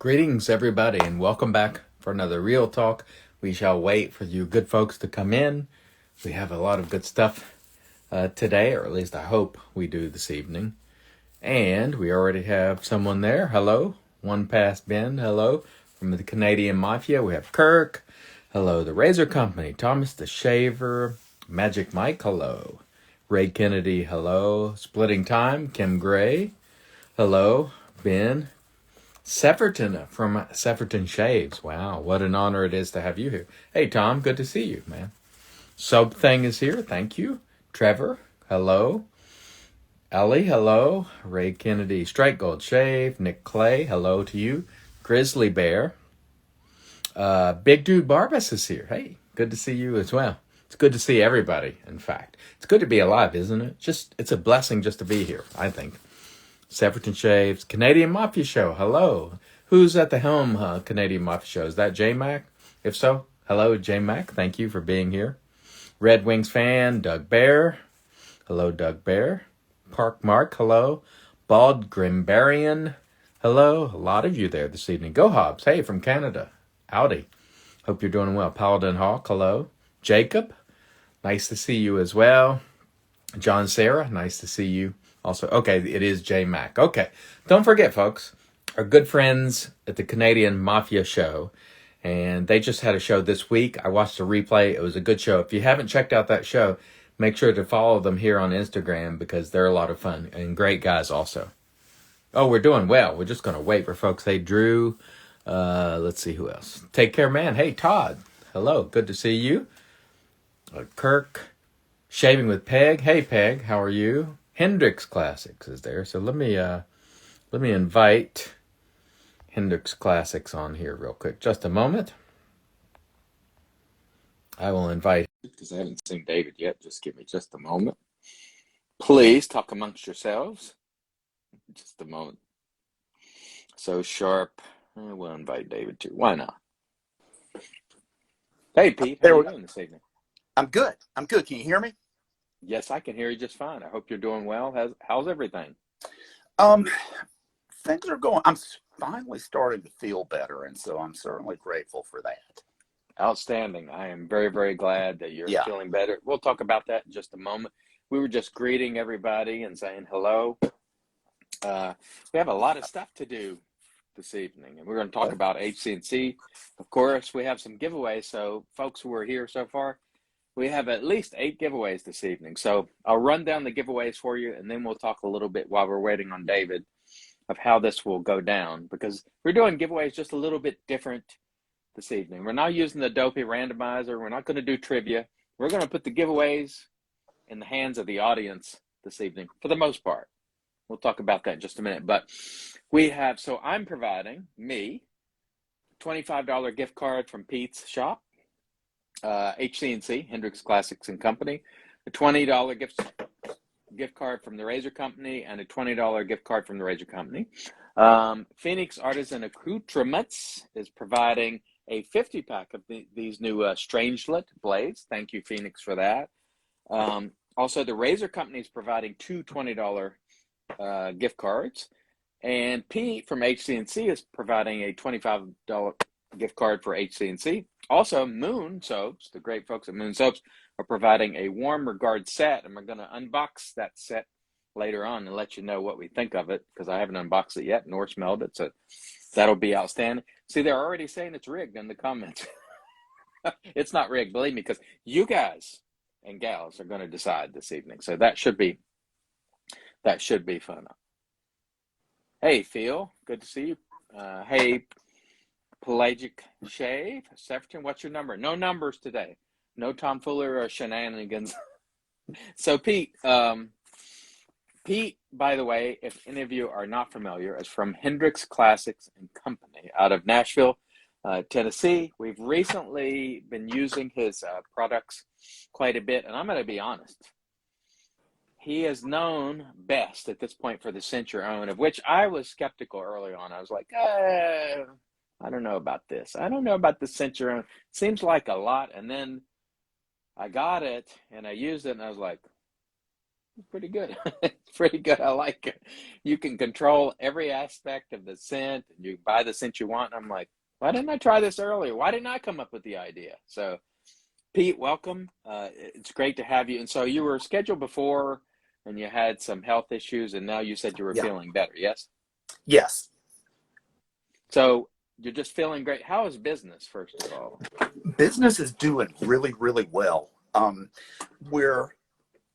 Greetings, everybody, and welcome back for another Real Talk. We shall wait for you good folks to come in. We have a lot of good stuff today, or at least I hope we do this evening. And we already have someone there. Hello. One past Ben. Hello. From the Canadian Mafia, we have Kirk. Hello. The Razer Company. Thomas the Shaver. Magic Mike. Hello. Ray Kennedy. Hello. Splitting Time. Kim Gray. Hello. Ben. Sefferton from Sefferton Shaves. Wow, what an honor it is to have you here. Hey, Tom, good to see you, man. Soap Thing is here. Thank you. Trevor, hello. Ellie, hello. Ray Kennedy, Strike Gold Shave. Nick Clay, hello to you. Grizzly Bear. Big Dude Barbas is here. Hey, good to see you as well. It's good to see everybody, in fact. It's good to be alive, isn't it? It's a blessing just to be here, I think. Sefferton Shaves, Canadian Mafia Show, hello. Who's at the helm, Canadian Mafia Show? Is that J-Mac? If so, hello, J-Mac. Thank you for being here. Red Wings fan, Doug Bear. Hello, Doug Bear. Park Mark, hello. Bald Grimbarian, hello. A lot of you there this evening. Go Hobbs, hey, from Canada. Howdy. Hope you're doing well. Paladin Hawk, hello. Jacob, nice to see you as well. John Sarah, nice to see you. Also, okay, it is J Mac. Okay, don't forget, folks, our good friends at the Canadian Mafia Show, and they just had a show this week. I watched the replay. It was a good show. If you haven't checked out that show, make sure to follow them here on Instagram because they're a lot of fun and great guys also. Oh, we're doing well. We're just going to wait for folks. Hey, Drew. Let's see who else. Take care, man. Hey, Todd. Hello. Good to see you. Kirk. Shaving with Peg. Hey, Peg. How are you? Hendrix Classics is there, so let me invite Hendrix Classics on here real quick. Just a moment. I will invite because I haven't seen David yet. Just give me just a moment. Please talk amongst yourselves. Just a moment. So sharp. We'll invite David too. Why not? Hey, Pete. How are you doing this evening? I'm good. Can you hear me? Yes, I can hear you just fine. I hope you're doing well. How's everything? Things are going. I'm finally starting to feel better, and so I'm certainly grateful for that. Outstanding. I am very, very glad that you're feeling better. We'll talk about that in just a moment. We were just greeting everybody and saying hello. We have a lot of stuff to do this evening, and we're going to talk about HC&C. Of course, we have some giveaways, so folks who are here so far, we have at least 8 giveaways this evening. So I'll run down the giveaways for you, and then we'll talk a little bit while we're waiting on David of how this will go down, because we're doing giveaways just a little bit different this evening. We're not using the Dopey randomizer. We're not going to do trivia. We're going to put the giveaways in the hands of the audience this evening for the most part. We'll talk about that in just a minute. But so I'm providing me a $25 gift card from Pete's shop. HC&C, Hendrix Classics and Company, a $20 gift card from the Razer Company, and a $20 gift card from the Razer Company. Phoenix Artisan Accoutrements is providing a 50-pack of these new Strangelet blades. Thank you, Phoenix, for that. Also, the Razer Company is providing 2 $20 gift cards. And Pete from HC&C is providing a $25 gift card for HC&C. Also, Moon Soaps, the great folks at Moon Soaps, are providing a Warm Regard set, and we're going to unbox that set later on and let you know what we think of it, because I haven't unboxed it yet nor smelled it, so that'll be outstanding. See, they're already saying it's rigged in the comments. It's not rigged, believe me, because you guys and gals are going to decide this evening, so that should be fun. Hey, Phil, good to see you. Hey, Pelagic Shave, Sefferton, what's your number? No numbers today. No tomfoolery or shenanigans. So Pete, by the way, if any of you are not familiar, is from Hendrix Classics and Company out of Nashville, Tennessee. We've recently been using his products quite a bit, and I'm going to be honest. He is known best at this point for the Cinch Your Own, of which I was skeptical early on. I was like, I don't know about this. I don't know about the Cinch Your Own. Seems like a lot. And then I got it and I used it and I was like, It's pretty good. It's pretty good. I like it. You can control every aspect of the scent, and you buy the scent you want. And I'm like, why didn't I try this earlier? Why didn't I come up with the idea? So, Pete, welcome. It's great to have you. And so you were scheduled before, and you had some health issues, and now you said you were Yeah. feeling better. Yes. Yes. So you're just feeling great. How is business, first of all? Business is doing really, really well. Where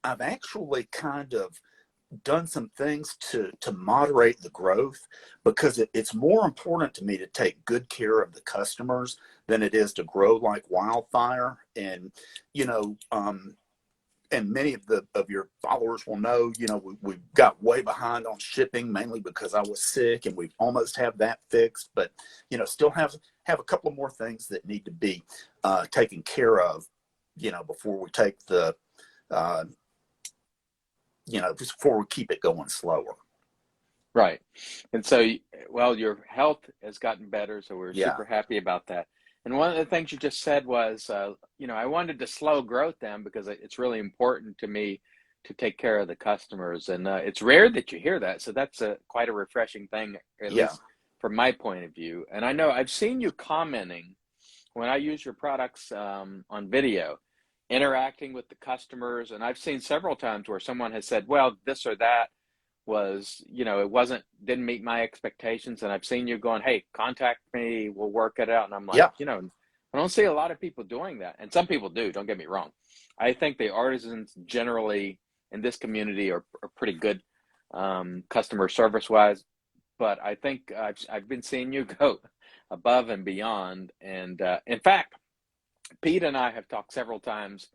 I've actually kind of done some things to moderate the growth because it's more important to me to take good care of the customers than it is to grow like wildfire. And you know, and many of your followers will know, we got way behind on shipping, mainly because I was sick, and we almost have that fixed, but still have a couple of more things that need to be taken care of, before we take the before we keep it going slower. Right. And so, well, your health has gotten better, so we're Yeah. super happy about that. And one of the things you just said was, I wanted to slow growth down because it's really important to me to take care of the customers. And it's rare that you hear that. So that's quite a refreshing thing, at Yeah. least from my point of view. And I know I've seen you commenting when I use your products on video, interacting with the customers. And I've seen several times where someone has said, well, this or that was, it didn't meet my expectations. And I've seen you going, hey, contact me, we'll work it out. And I'm like, Yeah. I don't see a lot of people doing that. And some people do, don't get me wrong. I think the artisans generally in this community are pretty good customer service wise. But I think I've been seeing you go above and beyond. And in fact, Pete and I have talked several times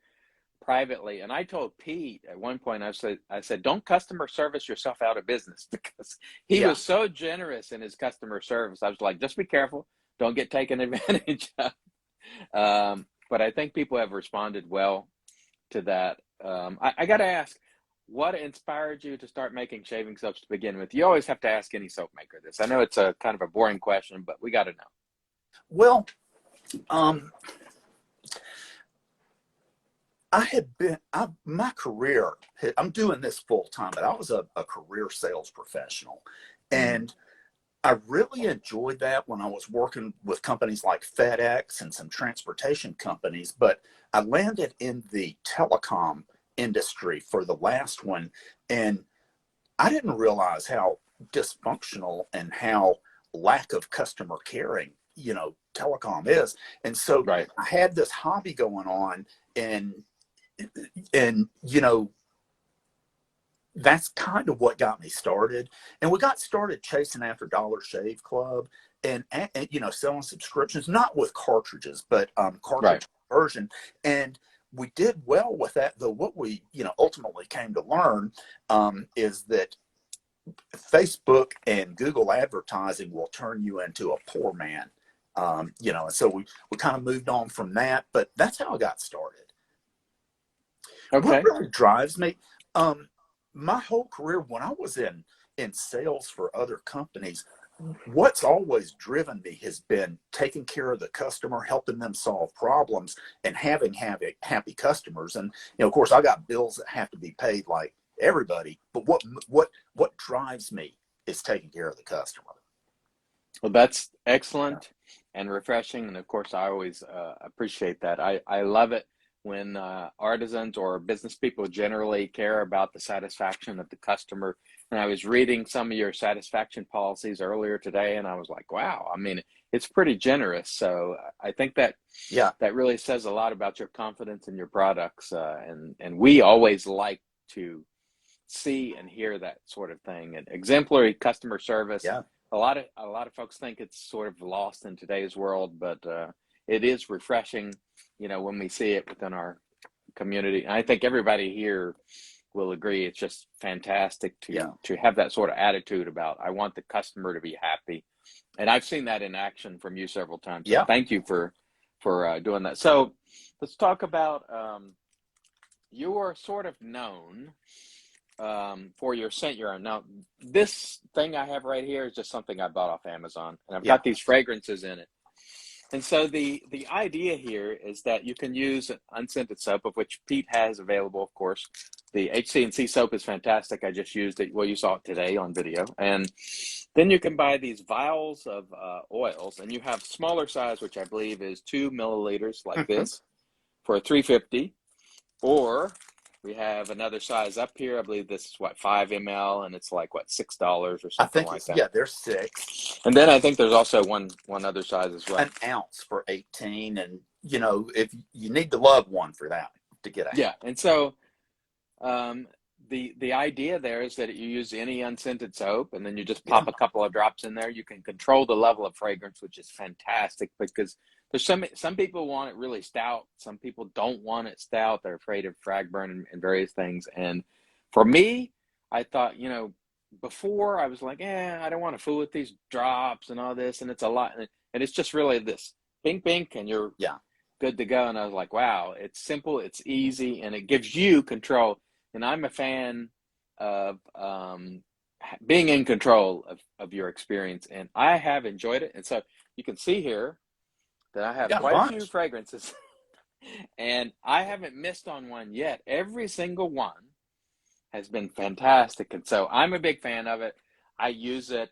privately, and I told Pete at one point, I said, don't customer service yourself out of business, because he Yeah. was so generous in his customer service. I was like, just be careful, don't get taken advantage of. But I think people have responded well to that. I got to ask, what inspired you to start making shaving soaps to begin with? You always have to ask any soap maker this. I know it's a kind of a boring question, but we got to know. Well, my career, I'm doing this full time, but I was a career sales professional. And I really enjoyed that when I was working with companies like FedEx and some transportation companies, but I landed in the telecom industry for the last one. And I didn't realize how dysfunctional and how lack of customer caring, telecom is. And so Right. I had this hobby going on, and that's kind of what got me started. And we got started chasing after Dollar Shave Club and selling subscriptions, not with cartridges, but cartridge version. And we did well with that, though. What we ultimately came to learn is that Facebook and Google advertising will turn you into a poor man. And so we kind of moved on from that, but that's how I got started. Okay. What really drives me, my whole career, when I was in sales for other companies, what's always driven me has been taking care of the customer, helping them solve problems, and having happy customers. And of course, I got bills that have to be paid like everybody. But what drives me is taking care of the customer. Well, that's excellent and refreshing. And of course, I always appreciate that. I love it when artisans or business people generally care about the satisfaction of the customer. And I was reading some of your satisfaction policies earlier today, and I was like, wow, I mean, it's pretty generous. So I think that really says a lot about your confidence in your products. And we always like to see and hear that sort of thing. And exemplary customer service. Yeah. A lot of folks think it's sort of lost in today's world, but it is refreshing, when we see it within our community. And I think everybody here will agree. It's just fantastic to have that sort of attitude about, I want the customer to be happy. And I've seen that in action from you several times. So thank you for doing that. So let's talk about, you are sort of known for your scent urine. Now, this thing I have right here is just something I bought off Amazon, and I've got these fragrances in it. And so the idea here is that you can use an unscented soap, of which Pete has available, of course. The HC&C soap is fantastic. I just used it. Well, you saw it today on video. And then you can buy these vials of oils, and you have smaller size, which I believe is 2 milliliters, like this, for $3.50. Or we have another size up here. I believe this is what, 5 ml, and it's like what, $6 or I something think like it's, that. yeah, there's 6. And then I think there's also one other size as well. An ounce for 18, and you know, if you need the love one for that to get a Yeah, and so the idea there is that you use any unscented soap, and then you just pop a couple of drops in there. You can control the level of fragrance, which is fantastic, because there's some people want it really stout. Some people don't want it stout. They're afraid of frag burn and various things. And for me, I thought, you know, before I was like, I don't want to fool with these drops and all this, and it's a lot, and it's just really this pink, and you're good to go. And I was like, wow, it's simple, it's easy, and it gives you control. And I'm a fan of being in control of your experience, and I have enjoyed it. And so you can see here that I have quite a few fragrances, and I haven't missed on one yet. Every single one has been fantastic, and so I'm a big fan of it. I use it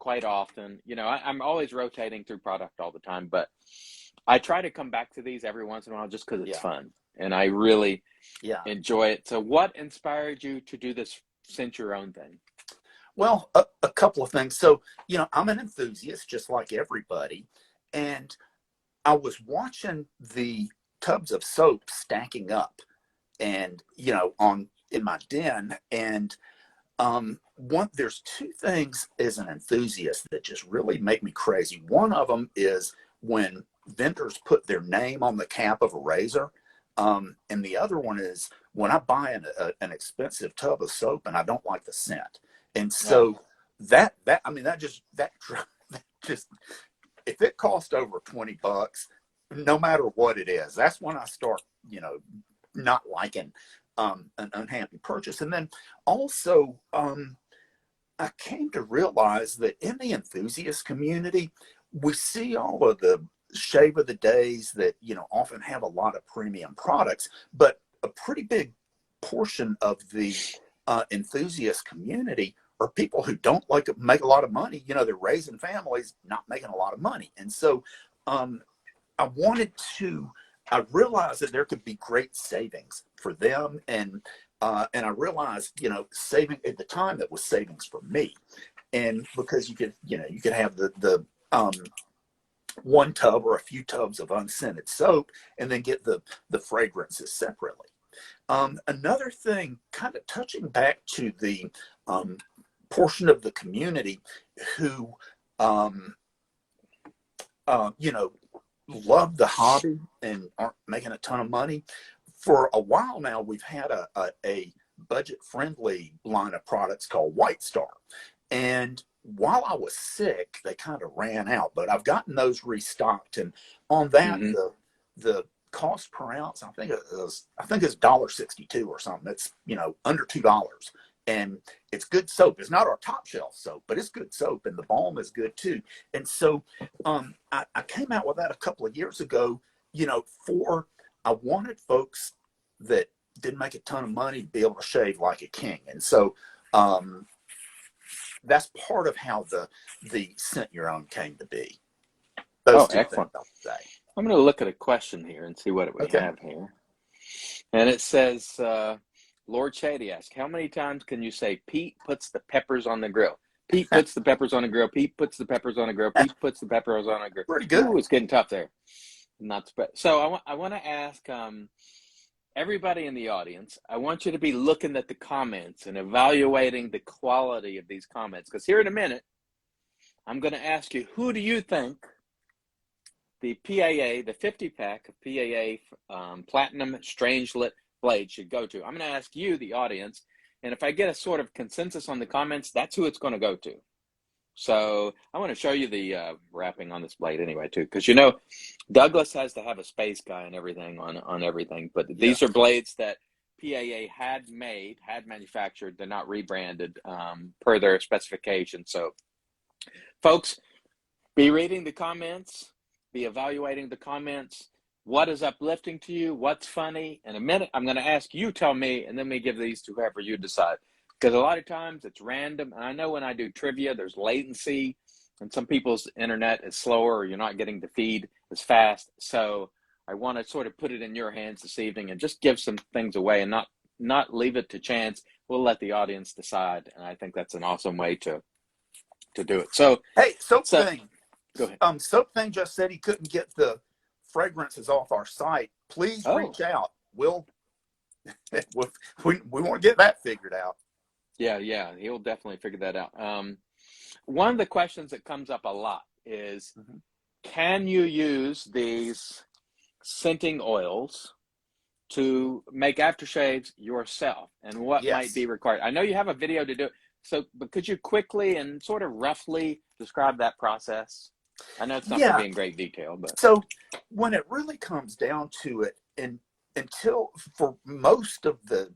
quite often. You know, I'm always rotating through product all the time, but I try to come back to these every once in a while just because it's fun, and I really enjoy it. So what inspired you to do this Scent Your Own thing? Well, a couple of things. So, you know, I'm an enthusiast just like everybody, and I was watching the tubs of soap stacking up, and you know, in my den, and there's 2 things as an enthusiast that just really make me crazy. One of them is when vendors put their name on the cap of a razor, and the other one is when I buy an expensive tub of soap and I don't like the scent. And so that just if it costs over $20, no matter what it is, that's when I start, you know, not liking an unhappy purchase. And then also, I came to realize that in the enthusiast community, we see all of the shave of the days that, you know, often have a lot of premium products, but a pretty big portion of the enthusiast community are people who don't make a lot of money. You know, they're raising families, not making a lot of money. And so I realized that there could be great savings for them. And I realized, you know, saving at the time, that was savings for me. And because you could have the one tub or a few tubs of unscented soap and then get the fragrances separately. Another thing, kind of touching back to the portion of the community who, you know, love the hobby and aren't making a ton of money. For a while now, we've had a budget-friendly line of products called White Star. And while I was sick, they kind of ran out, but I've gotten those restocked. And on that, the cost per ounce, I think it's $1.62 or something. It's, you know, under $2. And it's good soap. It's not our top shelf soap, but it's good soap, and the balm is good too. And so I came out with that a couple of years ago, you know, I wanted folks that didn't make a ton of money to be able to shave like a king. And so that's part of how the Scent Your Own came to be. Those 2 excellent. things I'll say. I'm going to look at a question here and see what we have here. And it says, Lord Shady asks, how many times can you say Pete puts the peppers on the grill? Pete puts the peppers on the grill. Pete puts the peppers on the grill. Pete puts the peppers on the grill. Pretty good. Ooh, it's getting tough there. So I want to ask everybody in the audience, I want you to be looking at the comments and evaluating the quality of these comments. Because here in a minute, I'm going to ask you, who do you think the PAA, the 50-pack of PAA Platinum Strangelet blade should go to? I'm going to ask you, the audience, and if I get a sort of consensus on the comments, that's who it's going to go to. So I want to show you the wrapping on this blade anyway, too, because, you know, Douglas has to have a space guy and everything on everything, but these are blades that PAA had manufactured. They're not rebranded per their specifications. So, folks, be reading the comments. be evaluating the comments. What is uplifting to you? What's funny? In a minute, I'm going to ask you, tell me, and then we give these to whoever you decide. Because a lot of times it's random. And I know when I do trivia, there's latency, and some people's internet is slower, or you're not getting the feed as fast. So I want to sort of put it in your hands this evening and just give some things away and not leave it to chance. We'll let the audience decide. And I think that's an awesome way to do it. So, hey, Soap so Thing. Go ahead. Soap Thing just said he couldn't get the fragrances off our site. Please reach out. We'll we want to get that figured out. Yeah, he'll definitely figure that out. One of the questions that comes up a lot is, can you use these scenting oils to make aftershaves yourself, and what might be required? I know you have a video to do it, but could you quickly and sort of roughly describe that process? I know it's not going to be in great detail, but so when it really comes down to it, and until for most of the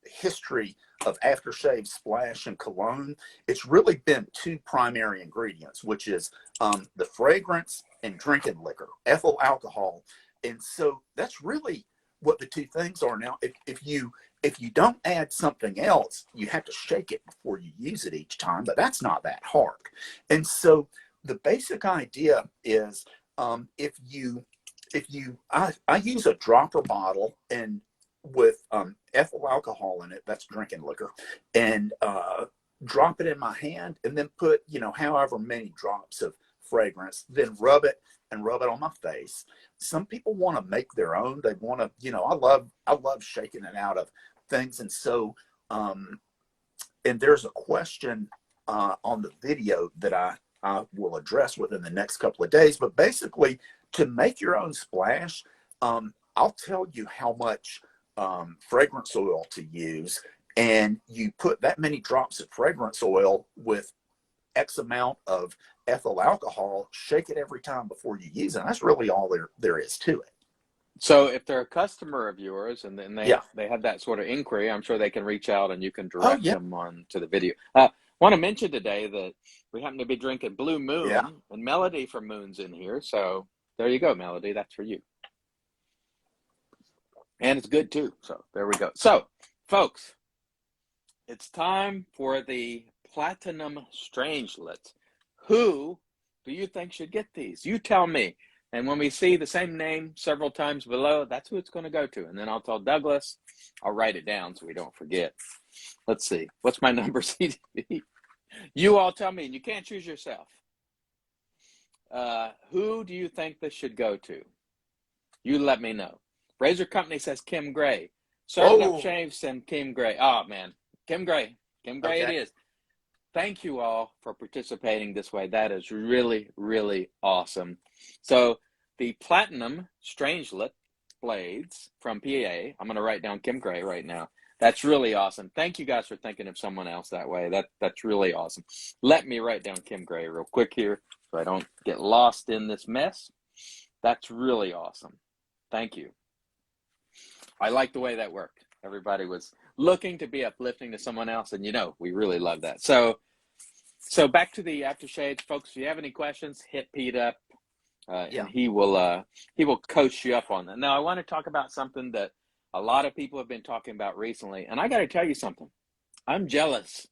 history of aftershave, splash, and cologne, it's really been two primary ingredients, which is the fragrance and drinking liquor, ethyl alcohol. And so that's really what the two things are. Now, if you don't add something else, you have to shake it before you use it each time, but that's not that hard. And so the basic idea is I use a dropper bottle and with ethyl alcohol in it, that's drinking liquor, and drop it in my hand, and then put however many drops of fragrance, then rub it on my face. Some people want to make their own. They want to, I love shaking it out of things. And so and there's a question on the video that I will address within the next couple of days. But basically, to make your own splash, I'll tell you how much fragrance oil to use, and you put that many drops of fragrance oil with X amount of ethyl alcohol, shake it every time before you use it. And that's really all there is to it. So if they're a customer of yours and then they have that sort of inquiry, I'm sure they can reach out and you can direct them on to the video. Want to mention today that we happen to be drinking Blue Moon, and Melody from Moon's in here. So there you go, Melody. That's for you. And it's good too. So there we go. So folks, it's time for the Platinum Strangelets. Who do you think should get these? You tell me. And when we see the same name several times below, that's who it's going to go to. And then I'll tell Douglas, I'll write it down so we don't forget. Let's see. What's my number, CDB? You all tell me, and you can't choose yourself. Who do you think this should go to? You let me know. Razer Company says Kim Gray. Served Up Shaves and Kim Gray. Oh, man. Kim Gray. Kim Gray it is. Thank you all for participating this way. That is really, really awesome. So the Platinum Strangelet blades from PA, I'm going to write down Kim Gray right now. That's really awesome. Thank you guys for thinking of someone else that way. That's really awesome. Let me write down Kim Gray real quick here so I don't get lost in this mess. That's really awesome. Thank you. I like the way that worked. Everybody was looking to be uplifting to someone else, and we really love that. So back to the aftershades, folks. If you have any questions, hit Pete up, and he will coach you up on that. Now, I want to talk about something that a lot of people have been talking about recently, and I got to tell you something. I'm jealous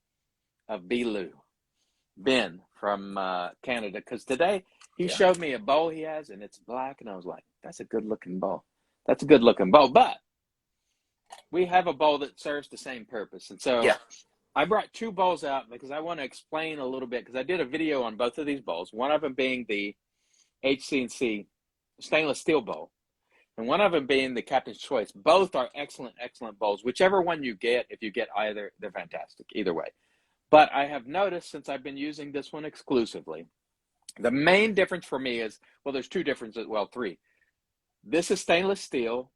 of Ben from Canada, because today he showed me a bowl he has, and it's black, and I was like, that's a good-looking bowl. That's a good-looking bowl, but we have a bowl that serves the same purpose. And so I brought two bowls out because I want to explain a little bit, because I did a video on both of these bowls, one of them being the HC&C stainless steel bowl, and one of them being the Captain's Choice. Both are excellent, excellent bowls. Whichever one you get, if you get either, they're fantastic, either way. But I have noticed, since I've been using this one exclusively, the main difference for me is, well, there's two differences, well, three. This is stainless steel,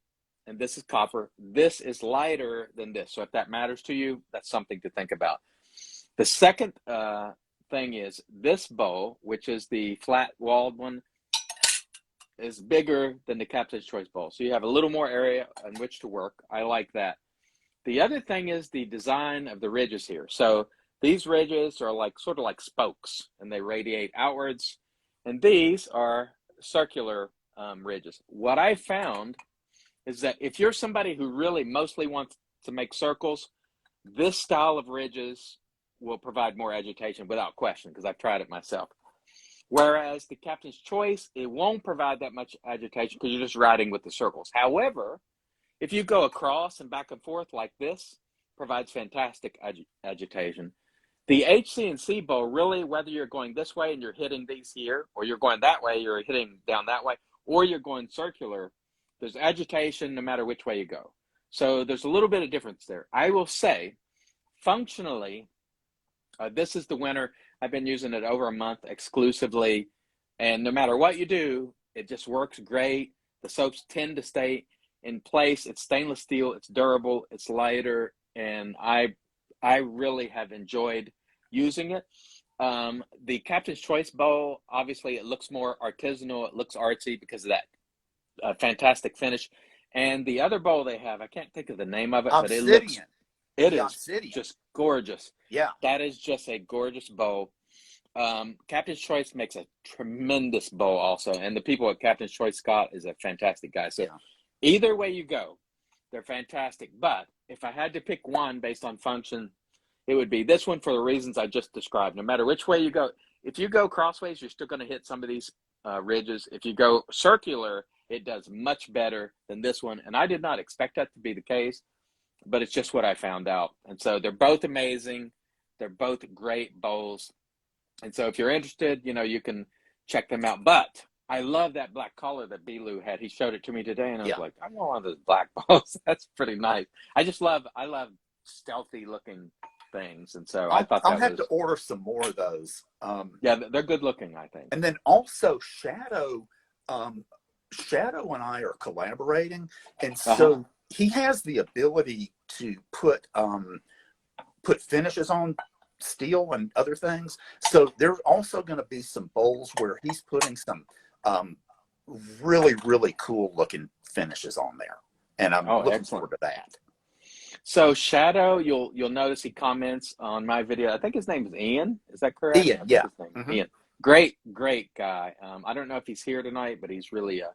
and this is copper. This is lighter than this. So if that matters to you, that's something to think about. The second thing is this bowl, which is the flat-walled one, is bigger than the Captain's Choice bowl. So you have a little more area on which to work. I like that. The other thing is the design of the ridges here. So these ridges are sort of like spokes, and they radiate outwards. And these are circular ridges. What I found is that if you're somebody who really mostly wants to make circles, this style of ridges will provide more agitation without question, because I've tried it myself. Whereas the Captain's Choice, it won't provide that much agitation because you're just riding with the circles. However, if you go across and back and forth like this, provides fantastic agitation. The HC&C bow, really, whether you're going this way and you're hitting these here, or you're going that way, you're hitting down that way, or you're going circular, there's agitation no matter which way you go. So there's a little bit of difference there. I will say, functionally, this is the winner. I've been using it over a month exclusively, and no matter what you do, it just works great. The soaps tend to stay in place. It's stainless steel, it's durable, it's lighter, and I really have enjoyed using it. The Captain's Choice bowl, obviously it looks more artisanal, it looks artsy because of that fantastic finish. And the other bowl they have, I can't think of the name of it, Obsidian. but it is Obsidian. just gorgeous. Yeah. That is just a gorgeous bowl. Captain's Choice makes a tremendous bowl also, and the people at Captain's Choice, Scott is a fantastic guy. So either way you go, they're fantastic. But if I had to pick one based on function, it would be this one for the reasons I just described. No matter which way you go, if you go crossways, you're still going to hit some of these ridges. If you go circular, it does much better than this one. And I did not expect that to be the case, but it's just what I found out. And so they're both amazing. They're both great bowls. And so if you're interested, you can check them out. But I love that black collar that B-Lou had. He showed it to me today, and I was like, I want one of those black bowls. That's pretty nice. I love stealthy looking things. And so I thought I'll have to order some more of those. Yeah, they're good looking, I think. And then also Shadow and I are collaborating. And so he has the ability to put finishes on steel and other things. So there's also going to be some bowls where he's putting some really, really cool looking finishes on there. And I'm looking forward to that. So Shadow, you'll notice he comments on my video. I think his name is Ian. Is that correct? Ian, yeah. Ian. Great guy. I don't know if he's here tonight, but he's really a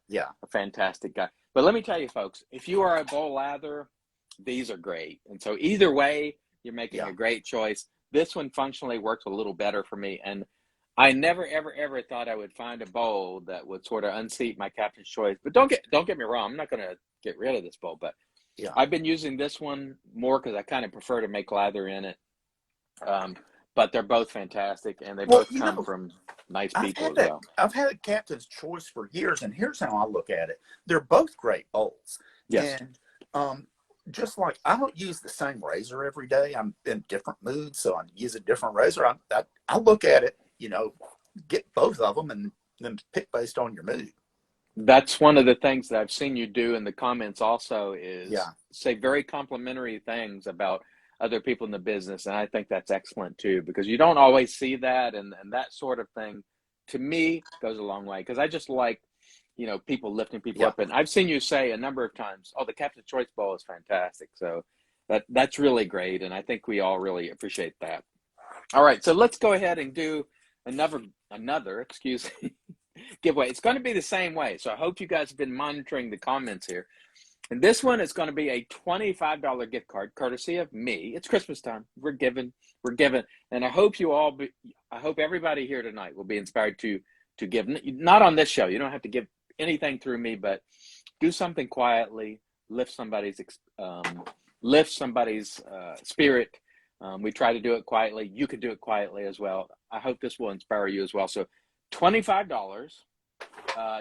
fantastic guy. But let me tell you, folks, if you are a bowl lather, these are great. And so either way, you're making a great choice. This one functionally works a little better for me. And I never, ever, ever thought I would find a bowl that would sort of unseat my Captain's Choice. But don't get me wrong. I'm not going to get rid of this bowl, but I've been using this one more because I kind of prefer to make lather in it. But they're both fantastic, and they both come from nice people as well. I've had a Captain's Choice for years, and here's how I look at it. They're both great bowls. Yes. And just like I don't use the same razor every day. I'm in different moods, so I use a different razor. I look at it, get both of them and then pick based on your mood. That's one of the things that I've seen you do in the comments also is say very complimentary things about other people in the business. And I think that's excellent too, because you don't always see that. And that sort of thing to me goes a long way. Cause I just like, people lifting people up. And I've seen you say a number of times, oh, the Captain's Choice bowl is fantastic. So that's really great. And I think we all really appreciate that. All right. So let's go ahead and do another giveaway. It's going to be the same way. So I hope you guys have been monitoring the comments here. And this one is going to be a $25 gift card, courtesy of me. It's Christmas time. We're giving. And I hope I hope everybody here tonight will be inspired to give. Not on this show. You don't have to give anything through me, but do something quietly, lift somebody's spirit. We try to do it quietly. You can do it quietly as well. I hope this will inspire you as well. So $25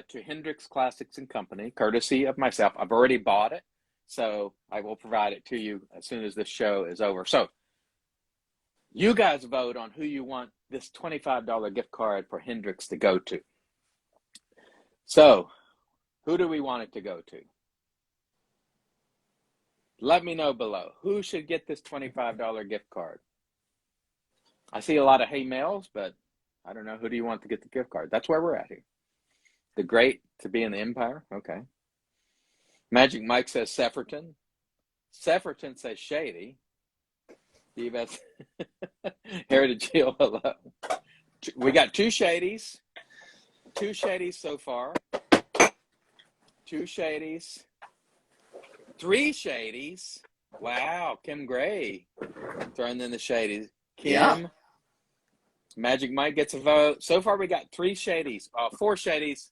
to Hendrix Classics and Company, courtesy of myself. I've already bought it, so I will provide it to you as soon as this show is over. So you guys vote on who you want this $25 gift card for Hendrix to go to. So who do we want it to go to? Let me know below. Who should get this $25 gift card? I see a lot of hey males, but I don't know. Who do you want to get the gift card? That's where we're at here. The great to be in the empire. Okay. Magic Mike says Sefferton. Sefferton says Shady. Steve has Heritage Hill. Hello. We got two Shadies. 2 shadies so far. 2 shadies. 3 shadies. Wow, Kim Gray throwing in the shadies. Kim, Yeah. Magic Mike gets a vote. So far, we got 3 shadies. 4 shadies.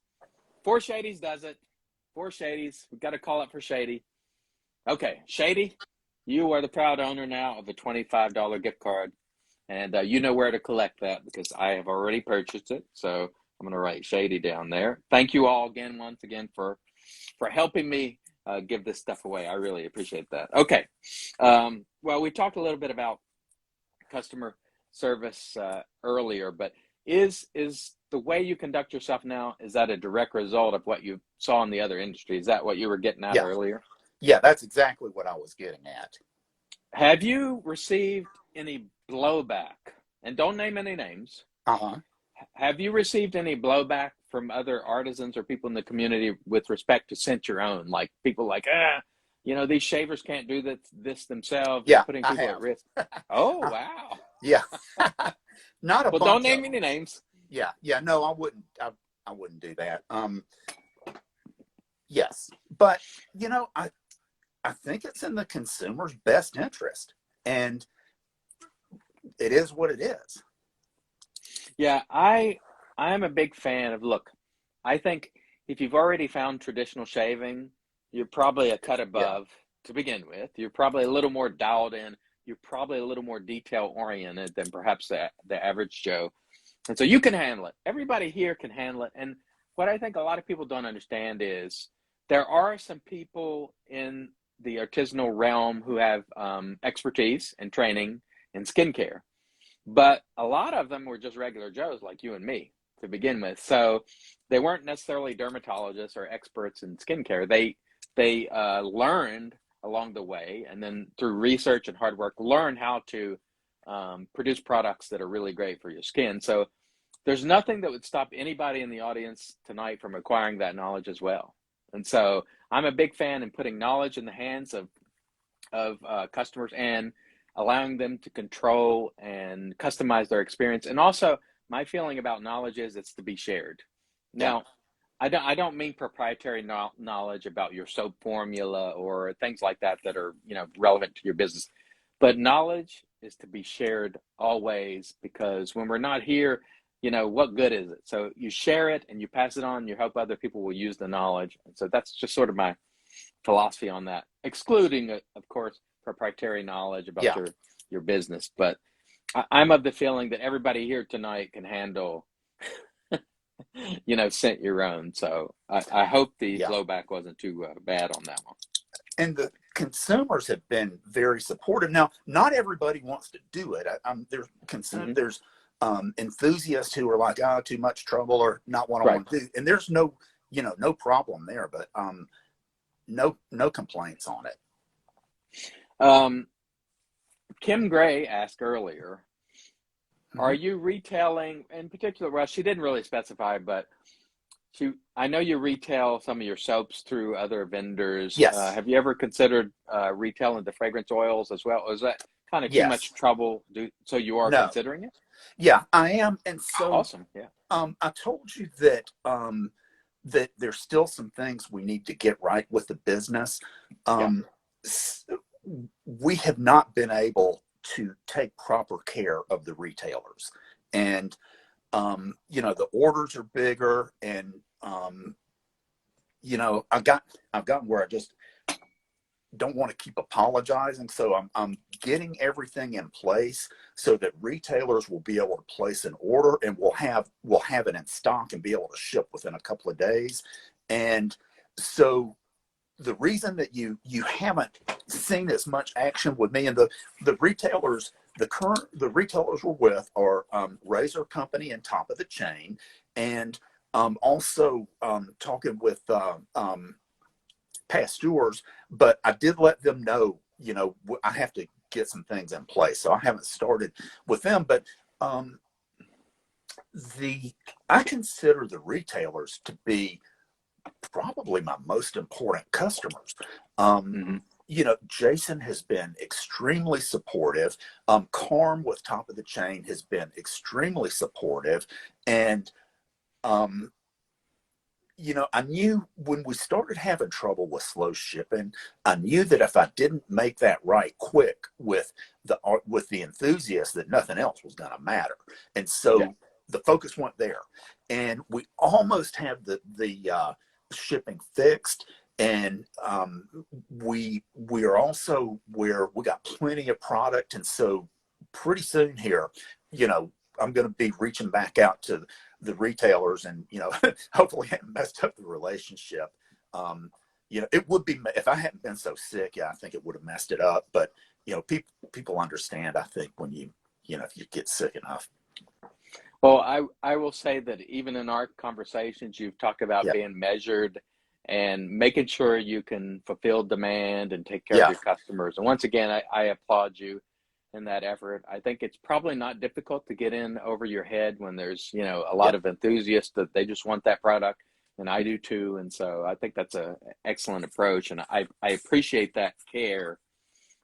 4 shadies does it. 4 shadies. We've got to call it for Shady. Okay, Shady, you are the proud owner now of a $25 gift card. And you know where to collect that because I have already purchased it. So I'm going to write Shady down there. Thank you all again, once again, for helping me give this stuff away. I really appreciate that. Okay. Well, we talked a little bit about customer service earlier, but is the way you conduct yourself now, is that a direct result of what you saw in the other industry? Is that what you were getting at earlier? Yeah, that's exactly what I was getting at. Have you received any blowback? And don't name any names. Uh-huh. Have you received any blowback from other artisans or people in the community with respect to Scent Your Own? Like people like, these shavers can't do this themselves. Yeah, You're putting people at risk. Oh, wow. Yeah. Not a Well, bunch don't name of any names. Yeah. No, I wouldn't. I wouldn't do that. Yes, but I think it's in the consumer's best interest, and it is what it is. Yeah, I'm a big fan of, look, I think if you've already found traditional shaving, you're probably a cut above to begin with. You're probably a little more dialed in. You're probably a little more detail oriented than perhaps the average Joe. And so you can handle it. Everybody here can handle it. And what I think a lot of people don't understand is there are some people in the artisanal realm who have expertise and training in skincare. But a lot of them were just regular Joes like you and me to begin with. So they weren't necessarily dermatologists or experts in skincare. They learned along the way, and then through research and hard work, learn how to produce products that are really great for your skin. So there's nothing that would stop anybody in the audience tonight from acquiring that knowledge as well. And so I'm a big fan in putting knowledge in the hands of customers and allowing them to control and customize their experience. And also, my feeling about knowledge is it's to be shared. Now, I don't mean proprietary knowledge about your soap formula or things like that are relevant to your business, but knowledge is to be shared always, because when we're not here, what good is it? So you share it and you pass it on. You hope other people will use the knowledge. And so that's just sort of my philosophy on that, excluding, of course, proprietary knowledge about your business. But I'm of the feeling that everybody here tonight can handle, Scent Your Own. So I hope the blowback wasn't too bad on that one. And the consumers have been very supportive. Now, not everybody wants to do it. There's there's enthusiasts who are like, too much trouble or not what I want to do. And there's no problem there, but no complaints on it. Kim Gray asked earlier, are you retailing in particular? Well, she didn't really specify, but I know you retail some of your soaps through other vendors. Yes. Have you ever considered retailing the fragrance oils as well? Or is that kind of too much trouble? So you are considering it? Yeah, I am. And so awesome. Yeah. I told you that that there's still some things we need to get right with the business. We have not been able to take proper care of the retailers, and the orders are bigger, and I've gotten where I just don't want to keep apologizing. So I'm getting everything in place so that retailers will be able to place an order, and we'll have it in stock and be able to ship within a couple of days. And so the reason that you haven't seen as much action with me and the retailers, the retailers we're with are Razer Company and Top of the Chain, and also talking with Pasteurs, but I did let them know, I have to get some things in place. So I haven't started with them, but I consider the retailers to be probably my most important customers. Jason has been extremely supportive. Carm with Top of the Chain has been extremely supportive. And I knew when we started having trouble with slow shipping, I knew that if I didn't make that right quick with the enthusiast, that nothing else was going to matter. And Yeah. so the focus went there, and we almost have the shipping fixed. And we are also where we got plenty of product, and so pretty soon here, I'm going to be reaching back out to the retailers, and hopefully haven't messed up the relationship. It would be, if I hadn't been so sick, yeah, I think it would have messed it up. But people understand, I think, when if you get sick enough. Well, I will say that even in our conversations, you've talked about Yeah, being measured and making sure you can fulfill demand and take care of yeah, your customers. And once again, I applaud you in that effort. I think it's probably not difficult to get in over your head when there's, a yeah. lot of enthusiasts that they just want that product, and I do too. And so I think that's a excellent approach, and I appreciate that care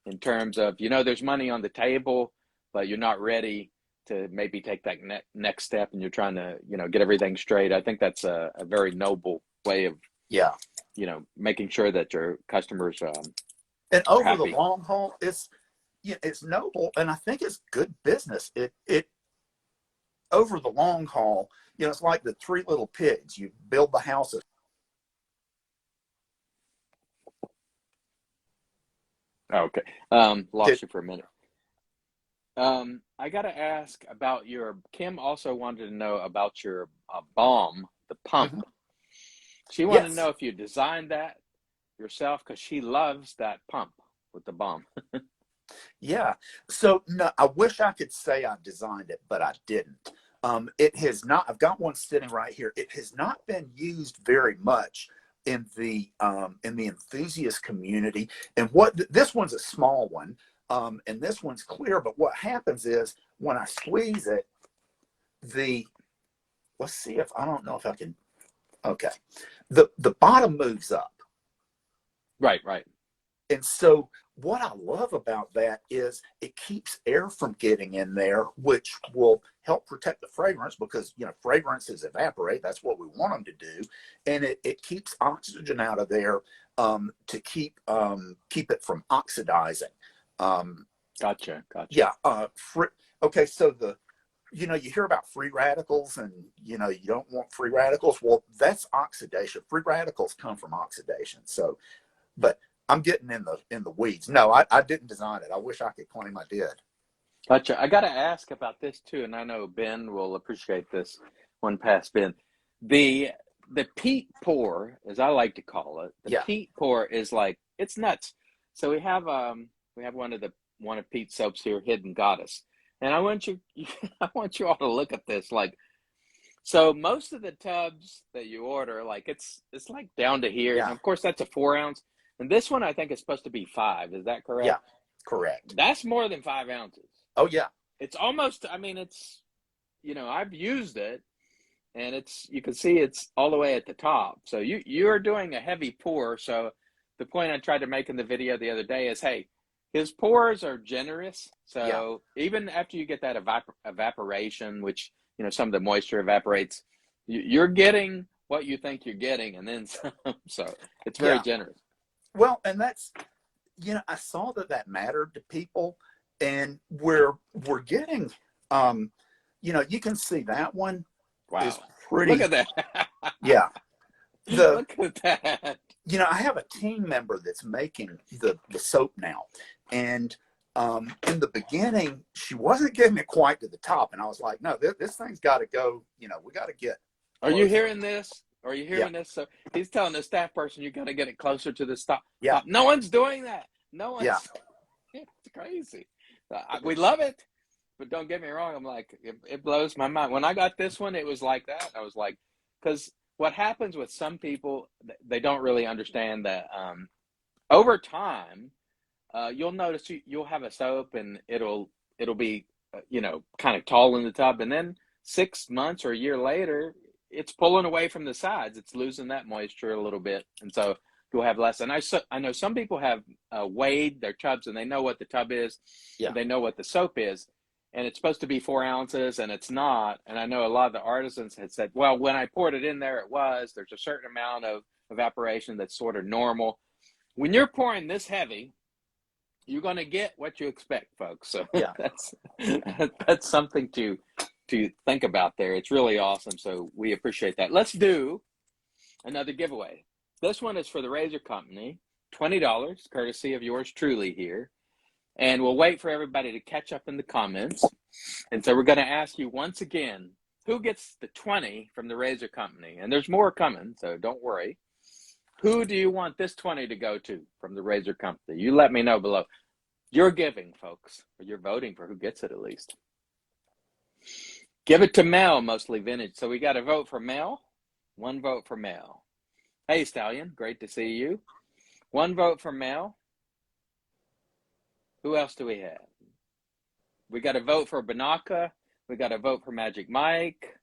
in terms of, there's money on the table, but you're not ready to maybe take that next step, and you're trying to, get everything straight. I think that's a very noble way of, Yeah. making sure that your customers And are over the happy. long haul, it's noble, and I think it's good business. It over the long haul, it's like the three little pigs. You build the house. Okay. Lost you for a minute. I got to ask about Kim also wanted to know about your balm, the pump. Mhm. She wanted to Yes. know if you designed that yourself, because she loves that pump with the balm. Yeah. So no, I wish I could say I designed it, but I didn't. It has not. I've got one sitting right here. It has not been used very much in the enthusiast community. And this one's a small one, and this one's clear. But what happens is when I squeeze it, the let's see if I don't know if I can. Okay, the bottom moves up. Right, right. And so what I love about that is it keeps air from getting in there, which will help protect the fragrance, because fragrances evaporate. That's what we want them to do. And it keeps oxygen out of there, to keep it from oxidizing. Gotcha, gotcha. Yeah. Okay. So you hear about free radicals, and you don't want free radicals. Well, that's oxidation. Free radicals come from oxidation. So, but I'm getting in the weeds. No, I didn't design it. I wish I could claim I did. Gotcha. I got to ask about this too, and I know Ben will appreciate this. One past Ben, the the peat pour, as I like to call it, the Yeah. peat pour is like, it's nuts. So we have one of Pete's soaps here, Hidden Goddess, and I want you I want you all to look at this. Like, so most of the tubs that you order, like it's like down to here, and Yeah. of course that's a 4 ounce, and this one I think is supposed to be 5. Is that Yeah. correct? Correct. That's more than 5 ounces. Oh yeah. It's almost, I mean, it's, I've used it, and you can see it's all the way at the top. So you're doing a heavy pour. So the point I tried to make in the video the other day is, hey, his pours are generous. Yeah. So even after you get that evaporation, which, some of the moisture evaporates, you're getting what you think you're getting, and then some. So it's very Yeah. generous. Well, and that's I saw that mattered to people, and we're getting you can see that one is Wow. Look pretty. at that. Yeah. The Look at that. I have a team member that's making the soap now, and in the beginning she wasn't getting it quite to the top, and I was like, no, this thing's got to go. We got to get Are you closer. hearing this? Are you Yeah. hearing this? So he's telling the staff person, you got to get it closer to the stop. Yeah. No one's doing that. No Yeah. one's. It's crazy. We love it, but don't get me wrong. I'm like, it blows my mind. When I got this one, it was like that. I was like, because what happens with some people, they don't really understand that over time, you'll notice you'll have a soap, and it'll be kind of tall in the tub, and then 6 months or a year later, it's pulling away from the sides. It's losing that moisture a little bit, and so you'll have less. And I know some people have weighed their tubs, and they know what the tub is, Yeah. they know what the soap is, and it's supposed to be 4 ounces, and it's not. And I know a lot of the artisans had said, well, when I poured it in there, there's a certain amount of evaporation that's sort of normal. When you're pouring this heavy, you're going to get what you expect, folks. So Yeah. that's something to think about there. It's really awesome. So we appreciate that. Let's do another giveaway. This one is for the Razer Company, $20, courtesy of yours truly here. And we'll wait for everybody to catch up in the comments. And so we're going to ask you once again, who gets the 20 from the Razer Company? And there's more coming, so don't worry. Who do you want this 20 to go to from the Razer Company? You let me know below. You're giving, folks, or you're voting for who gets it at least. Give it to Mel, mostly vintage. So we got a vote for Mel, 1 vote for Mel. Hey, Stallion, great to see you. 1 vote for Mel. Who else do we have? We got a vote for Banaka. We got a vote for Magic Mike.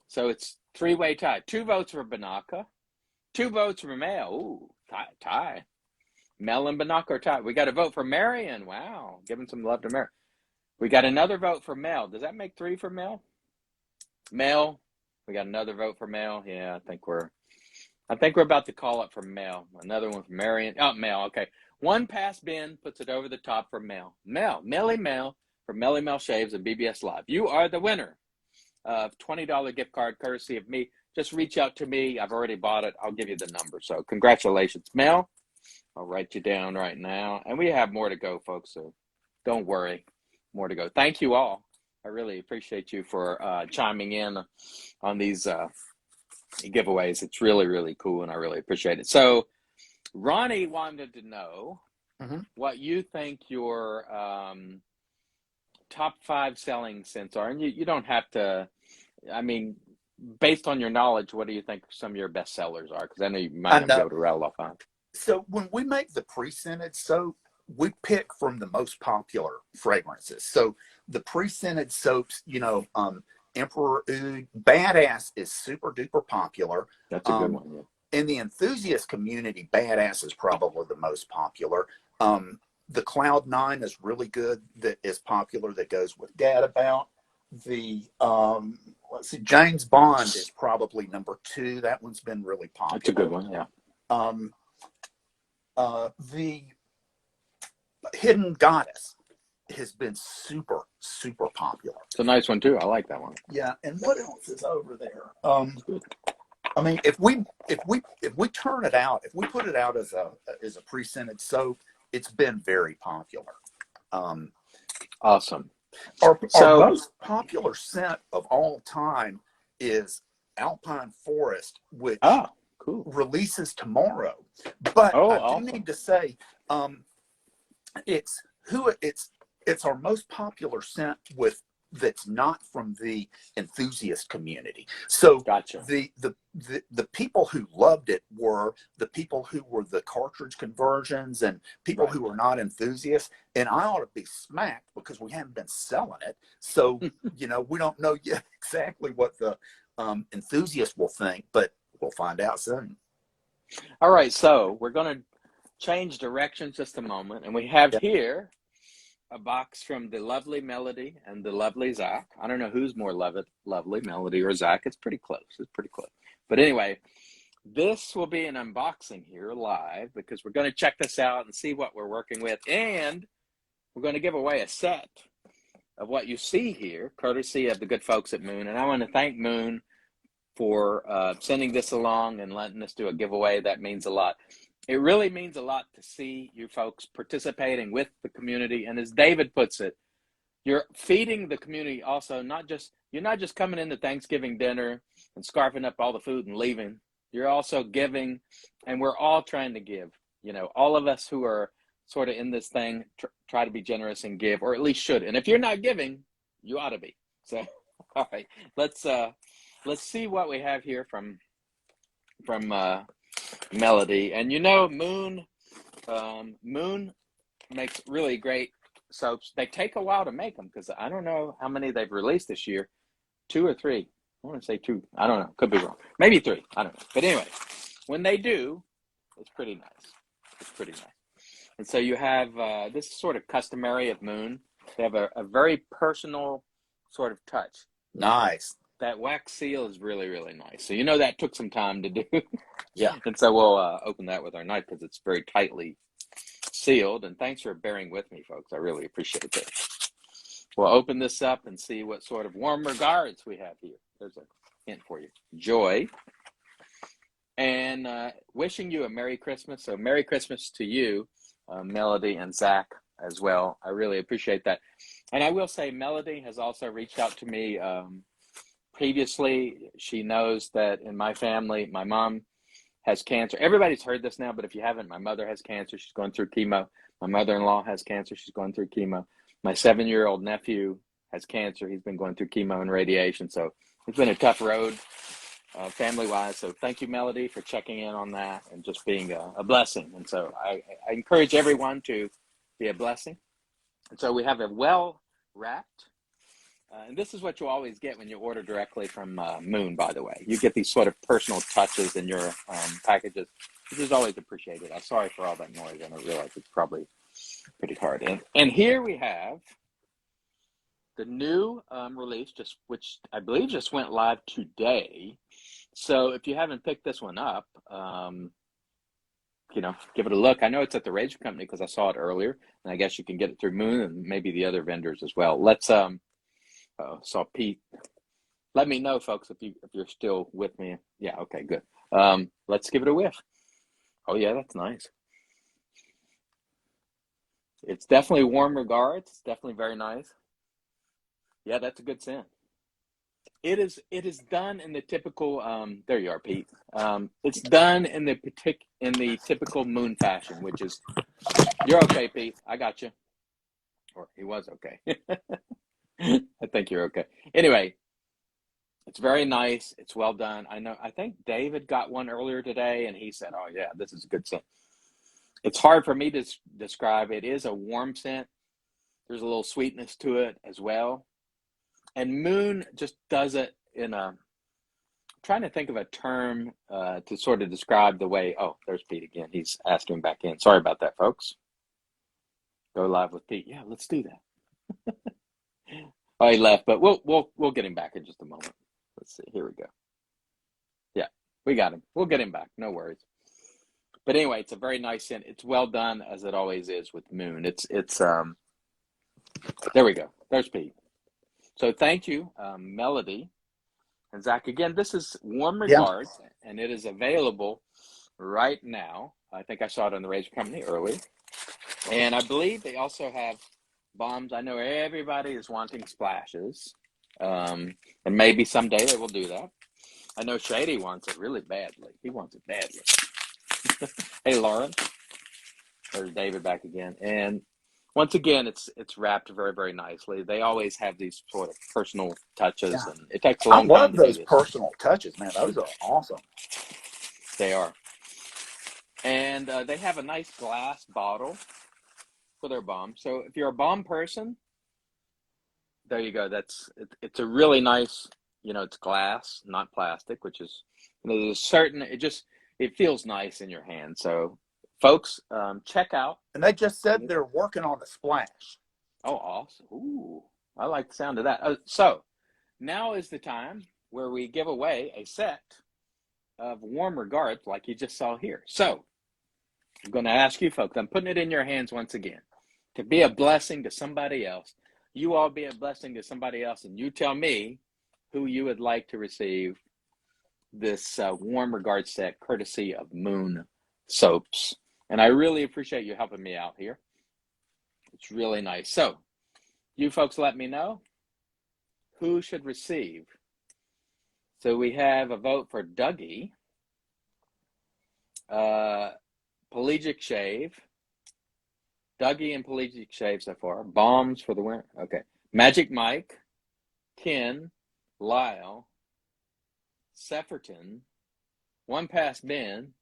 So it's 3-way tie. 2 votes for Banaka. 2 votes for Mel. Ooh, tie. Mel and Banaka are tied. We got a vote for Marion. Wow, giving some love to Marion. We got another vote for Mel. Does that make 3 for Mel? Mel. We got another vote for Mel. Yeah, I think we're about to call up for Mel. Another one for Marion. Oh, Mel. Okay. 1 past Ben puts it over the top for Mel. Melly Mel for Melly Mel Shaves and BBS Live. You are the winner of $20 gift card courtesy of me. Just reach out to me. I've already bought it. I'll give you the number. So congratulations, Mel. I'll write you down right now. And we have more to go, folks. So don't worry. More to go. Thank you all. I really appreciate you for chiming in on these giveaways. It's really, really cool, and I really appreciate it. So Ronnie wanted to know what you think your top 5 selling scents are. And you don't have to, I mean, based on your knowledge, what do you think some of your best sellers are? Because I know you might not be able to rattle off on. So when we make the pre-scented soap, we pick from the most popular fragrances. So the pre-scented soaps, Emperor Oud, Badass is super duper popular. That's a good one. Yeah. In the enthusiast community, Badass is probably the most popular. The Cloud 9 is really good. That is popular. That goes with Gadabout. The James Bond is probably number 2. That one's been really popular. That's a good one. Yeah. The Hidden Goddess has been super, super popular. It's a nice one too. I like that one. Yeah, and what else is over there? I mean, if we turn it out, if we put it out as a pre-scented soap, it's been very popular. Awesome. Our most popular scent of all time is Alpine Forest, which cool. releases tomorrow. But I do need to say, it's our most popular scent that's not from the enthusiast community. So gotcha. The people who loved it were the people who were the cartridge conversions and people who were not enthusiasts. And I ought to be smacked because we haven't been selling it. So, we don't know yet exactly what the enthusiasts will think, but we'll find out soon. All right. So we're going to change directions just a moment. And we have here a box from the lovely Melody and the lovely Zach. I don't know who's more lovely, Melody or Zach. It's pretty close. But anyway, this will be an unboxing here live because we're going to check this out and see what we're working with. And we're going to give away a set of what you see here, courtesy of the good folks at Moon. And I want to thank Moon for sending this along and letting us do a giveaway. That means a lot. It really means a lot to see you folks participating with the community. And as David puts it, you're feeding the community also. You're not just coming into Thanksgiving dinner and scarfing up all the food and leaving. You're also giving, and we're all trying to give. All of us who are sort of in this thing try to be generous and give, or at least should. And if you're not giving, you ought to be. So, all right, let's see what we have here from Melody. And Moon makes really great soaps. They take a while to make them because I don't know how many they've released this year. 2 or 3. I want to say 2. I don't know. Could be wrong. Maybe 3. I don't know. But anyway, when they do, it's pretty nice. And so you have this is sort of customary of Moon. They have a very personal sort of touch. Nice. That wax seal is really, really nice. So you know that took some time to do. Yeah. And so we'll open that with our knife because it's very tightly sealed. And thanks for bearing with me, folks. I really appreciate it. We'll open this up and see what sort of warm regards we have here. There's a hint for you. Joy. And wishing you a Merry Christmas. So Merry Christmas to you, Melody and Zach as well. I really appreciate that. And I will say Melody has also reached out to me previously. She knows that in my family, my mom has cancer. Everybody's heard this now, but if you haven't, my mother has cancer. She's going through chemo. My mother-in-law has cancer. She's going through chemo. My 7-year-old nephew has cancer. He's been going through chemo and radiation. So it's been a tough road family-wise. So thank you, Melody, for checking in on that and just being a blessing. And so I encourage everyone to be a blessing. And so we have a well-wrapped, and this is what you always get when you order directly from Moon, by the way. You get these sort of personal touches in your packages, which is always appreciated. I'm sorry for all that noise, and I realize it's probably pretty hard. And here we have the new release, which I believe just went live today. So if you haven't picked this one up, give it a look. I know it's at the Razer Company because I saw it earlier, and I guess you can get it through Moon and maybe the other vendors as well. Let's saw Pete. Let me know, folks, if you're still with me. Yeah, okay, good. Let's give it a whiff. Oh yeah, that's nice. It's definitely warm regards. It's definitely very nice. Yeah, that's a good scent. It is done in the typical there you are, Pete. It's done in the typical Moon fashion, which is you're okay, Pete. I got you. Or he was okay. I think you're okay. Anyway, it's very nice. It's well done. I think David got one earlier today and he said, "Oh yeah, this is a good scent." It's hard for me to describe. It is a warm scent. There's a little sweetness to it as well. And Moon just does it in I'm trying to think of a term to sort of describe the way, oh, there's Pete again. He's asking back in. Sorry about that, folks. Go live with Pete. Yeah, let's do that. Oh, he left, but we'll get him back in just a moment. Let's see. Here we go. Yeah, we got him. We'll get him back. No worries. But anyway, it's a very nice scent. It's well done, as it always is with Moon. It's there we go. There's Pete. So thank you, Melody and Zach. Again, this is Warm Regards, and it is available right now. I think I saw it on the Razer Company early. And I believe they also have bombs. I know everybody is wanting splashes, and maybe someday they will do that. I know Shady wants it really badly. He wants it badly. Hey, Lauren. There's David back again. And once again, it's wrapped very, very nicely. They always have these sort of personal touches, and it takes a long time to do this. I love those personal touches, man. Those are awesome. They are. And they have a nice glass bottle for their bomb. So if you're a bomb person, there you go. It's a really nice, it's glass, not plastic, which is, there's a certain, it feels nice in your hand. So folks, check out. And they just said they're working on a splash. Oh, awesome. Ooh, I like the sound of that. So now is the time where we give away a set of Warm Regards like you just saw here. So I'm going to ask you folks, I'm putting it in your hands once again, to be a blessing to somebody else. You all be a blessing to somebody else, and you tell me who you would like to receive this Warm Regards set courtesy of Moon Soaps. And I really appreciate you helping me out here. It's really nice. So you folks let me know who should receive. So we have a vote for Dougie, Pelagic Shave, Dougie and Pelagic Shave so far. Bombs for the winner. Okay. Magic Mike, Ken, Lyle, Sefferton, One Past Ben.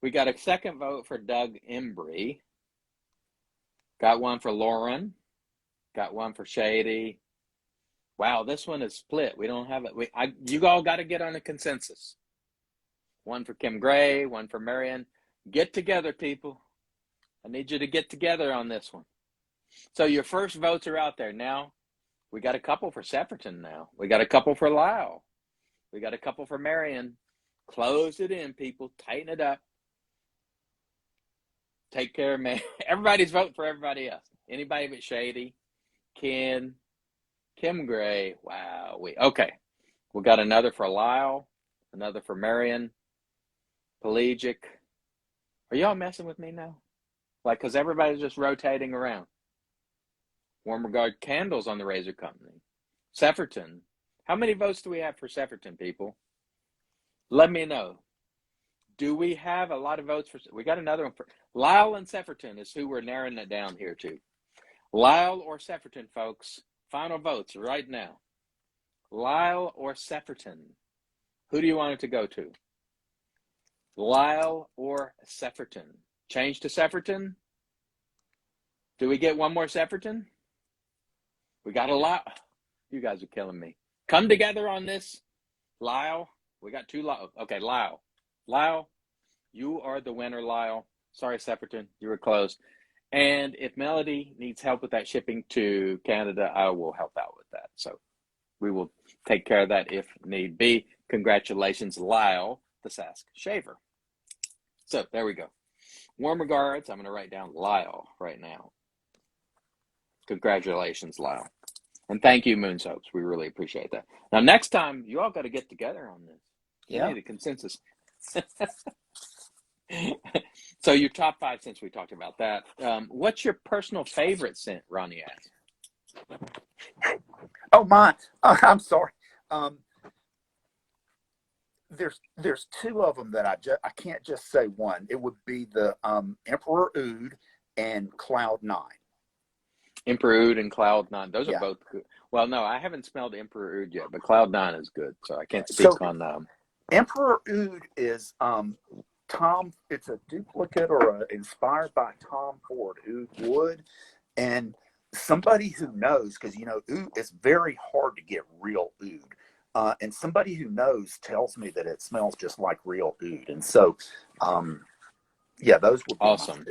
We got a second vote for Doug Embry. Got one for Lauren. Got one for Shady. Wow, this one is split. We don't have it. You all got to get on a consensus. One for Kim Gray, one for Marion. Get together, people. I need you to get together on this one. So your first votes are out there. Now, we got a couple for Sepperton now. We got a couple for Lyle. We got a couple for Marion. Close it in, people. Tighten it up. Take care of me. Everybody's voting for everybody else. Anybody but Shady, Ken, Kim Gray. Wow. Okay. We got another for Lyle, another for Marion, Pelagic. Are y'all messing with me now? Like, because everybody's just rotating around. Warm regard candles on the Razer Company. Sepperton. How many votes do we have for Sepperton, people? Let me know. Do we have a lot of votes for? We got another one for Lyle and Sepperton is who we're narrowing it down here to. Lyle or Sepperton, folks. Final votes right now. Lyle or Sepperton. Who do you want it to go to? Lyle or Sepperton? Change to Sepperton? Do we get one more Sepperton? We got a lot. You guys are killing me. Come together on this. Lyle. We got two Lyle. Okay, Lyle. Lyle, you are the winner, Lyle. Sorry, Sepperton. You were close. And if Melody needs help with that shipping to Canada, I will help out with that. So we will take care of that if need be. Congratulations, Lyle, the Sask Shaver. So there we go. Warm regards. I'm going to write down Lyle right now. Congratulations, Lyle. And thank you, Moon Soaps. We really appreciate that. Now, next time, you all got to get together on this. Yeah. We need a consensus. So your top 5, since we talked about that. What's your personal favorite scent, Ronnie asked? Oh, mine. I'm sorry. There's two of them that I can't just say one. It would be the Emperor Oud and Cloud 9. Emperor Oud and Cloud 9. Those Yeah. are both good. Well, no, I haven't smelled Emperor Oud yet, but Cloud 9 is good. So I can't speak on them. Emperor Oud is Tom. It's a duplicate or inspired by Tom Ford Oud wood, and somebody who knows, because Oud, it's very hard to get real Oud, and somebody who knows tells me that it smells just like real Oud, and so yeah, those would be awesome.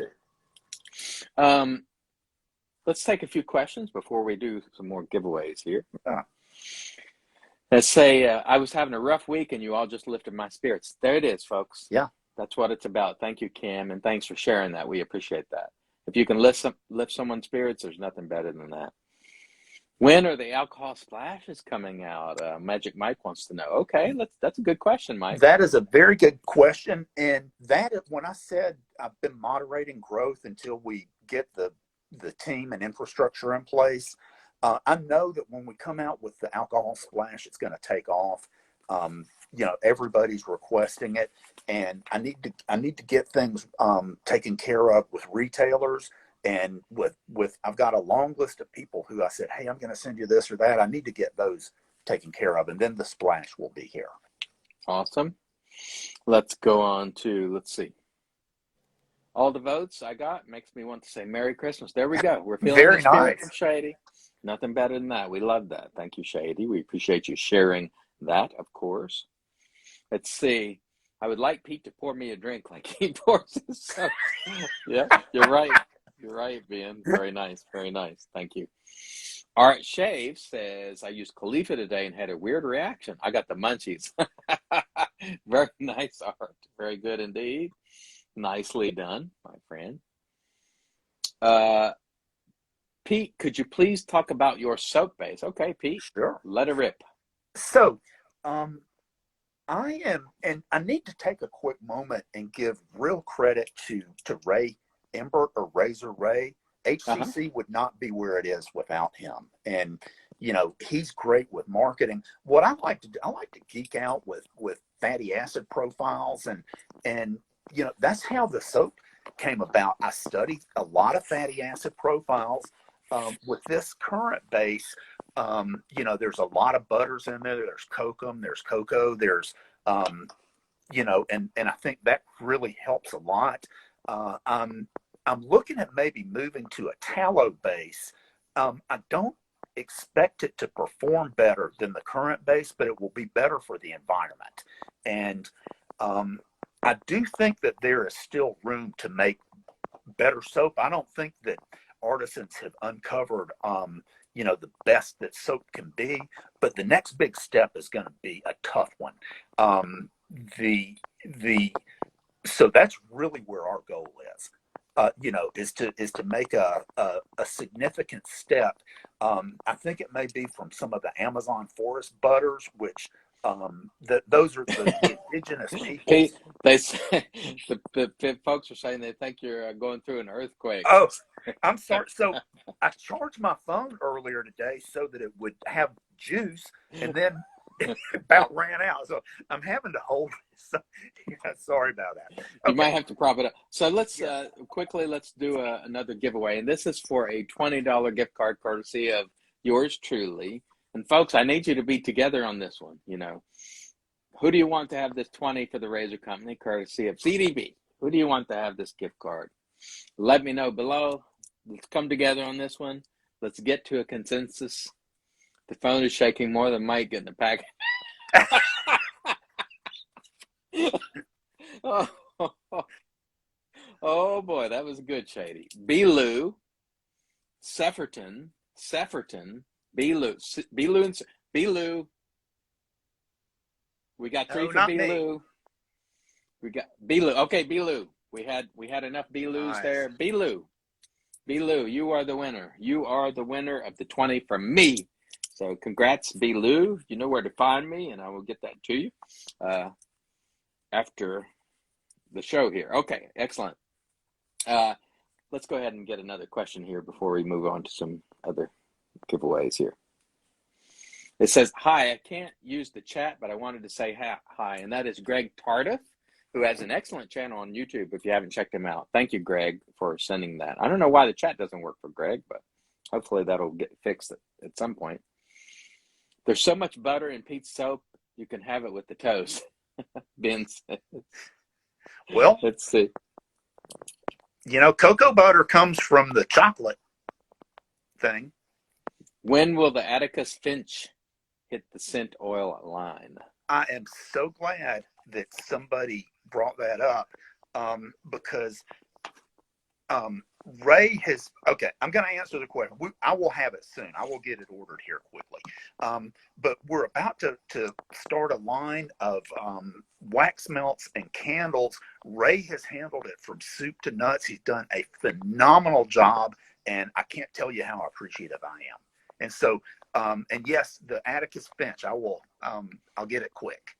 Let's take a few questions before we do some more giveaways here. Let's say I was having a rough week and you all just lifted my spirits. There it is, folks. Yeah. That's what it's about. Thank you, Kim, and thanks for sharing that. We appreciate that. If you can lift someone's spirits, there's nothing better than that. When are the alcohol splashes coming out? Magic Mike wants to know. Okay, that's a good question, Mike. That is a very good question. And that is when I said I've been moderating growth until we get the team and infrastructure in place. I know that when we come out with the alcohol splash, it's going to take off. Everybody's requesting it, and I need to get things taken care of with retailers and with I've got a long list of people who I said, hey, I'm going to send you this or that. I need to get those taken care of, and then the splash will be here. Awesome. Let's go on to, let's see. All the votes I got makes me want to say Merry Christmas. There we go. We're feeling Very the spirit nice. from Shady. Nothing better than that. We love that. Thank you, Shady. We appreciate you sharing that, of course. Let's see. I would like Pete to pour me a drink like he pours his stuff. Yeah, you're right. You're right, Ben. Very nice. Very nice. Thank you. Art Shave says, I used Khalifa today and had a weird reaction. I got the munchies. Very nice, Art. Very good indeed. Nicely done, my friend. Pete, could you please talk about your soap base? Okay, Pete. Sure. Let it rip. So, I need to take a quick moment and give real credit to Ray Embert or Razer Ray. HCC would not be where it is without him. And, he's great with marketing. What I like to do, I like to geek out with fatty acid profiles and that's how the soap came about. I studied a lot of fatty acid profiles. With this current base, there's a lot of butters in there. There's kokum, there's cocoa, there's, and I think that really helps a lot. I'm looking at maybe moving to a tallow base. I don't expect it to perform better than the current base, but it will be better for the environment. And I do think that there is still room to make better soap. I don't think that artisans have uncovered, the best that soap can be. But the next big step is going to be a tough one. Um, the the so that's really where our goal is. Is to make a significant step. I think it may be from some of the Amazon forest butters, which those are the indigenous people. They say the folks are saying they think you're going through an earthquake. Oh, I'm sorry. So I charged my phone earlier today so that it would have juice, and then it about ran out. So I'm having to hold it. So, yeah, sorry about that. You Okay. might have to prop it up. So let's let's do another giveaway, and this is for a $20 gift card courtesy of yours truly. And folks, I need you to be together on this one. Who do you want to have this 20 for the Razer Company, courtesy of CDB? Who do you want to have this gift card? Let me know below. Let's come together on this one. Let's get to a consensus. The phone is shaking more than Mike getting the package. Oh boy, that was good, Shady. Belu, Sefferton, Belu. We got three for Belu. We got Belu. Okay, Belu. We had enough Belus nice. There. Belu, you are the winner. You are the winner of the 20 from me. So congrats, Belu. You know where to find me, and I will get that to you after the show here. Okay, excellent. Let's go ahead and get another question here before we move on to some other giveaways here. It says, hi, I can't use the chat, but I wanted to say hi, and that is Greg Tardif, who has an excellent channel on YouTube if you haven't checked him out. Thank you, Greg, for sending that. I don't know why the chat doesn't work for Greg, but hopefully that'll get fixed at some point. There's so much butter in Pete's soap, you can have it with the toast. Ben says. Well, let's see. Cocoa butter comes from the chocolate thing. When will the Atticus Finch hit the scent oil line? I am so glad that somebody brought that up because Ray has, okay, I'm going to answer the question. I will have it soon. I will get it ordered here quickly. But we're about to start a line of wax melts and candles. Ray has handled it from soup to nuts. He's done a phenomenal job, and I can't tell you how appreciative I am. And so, and yes, the Atticus Finch, I'll get it quick.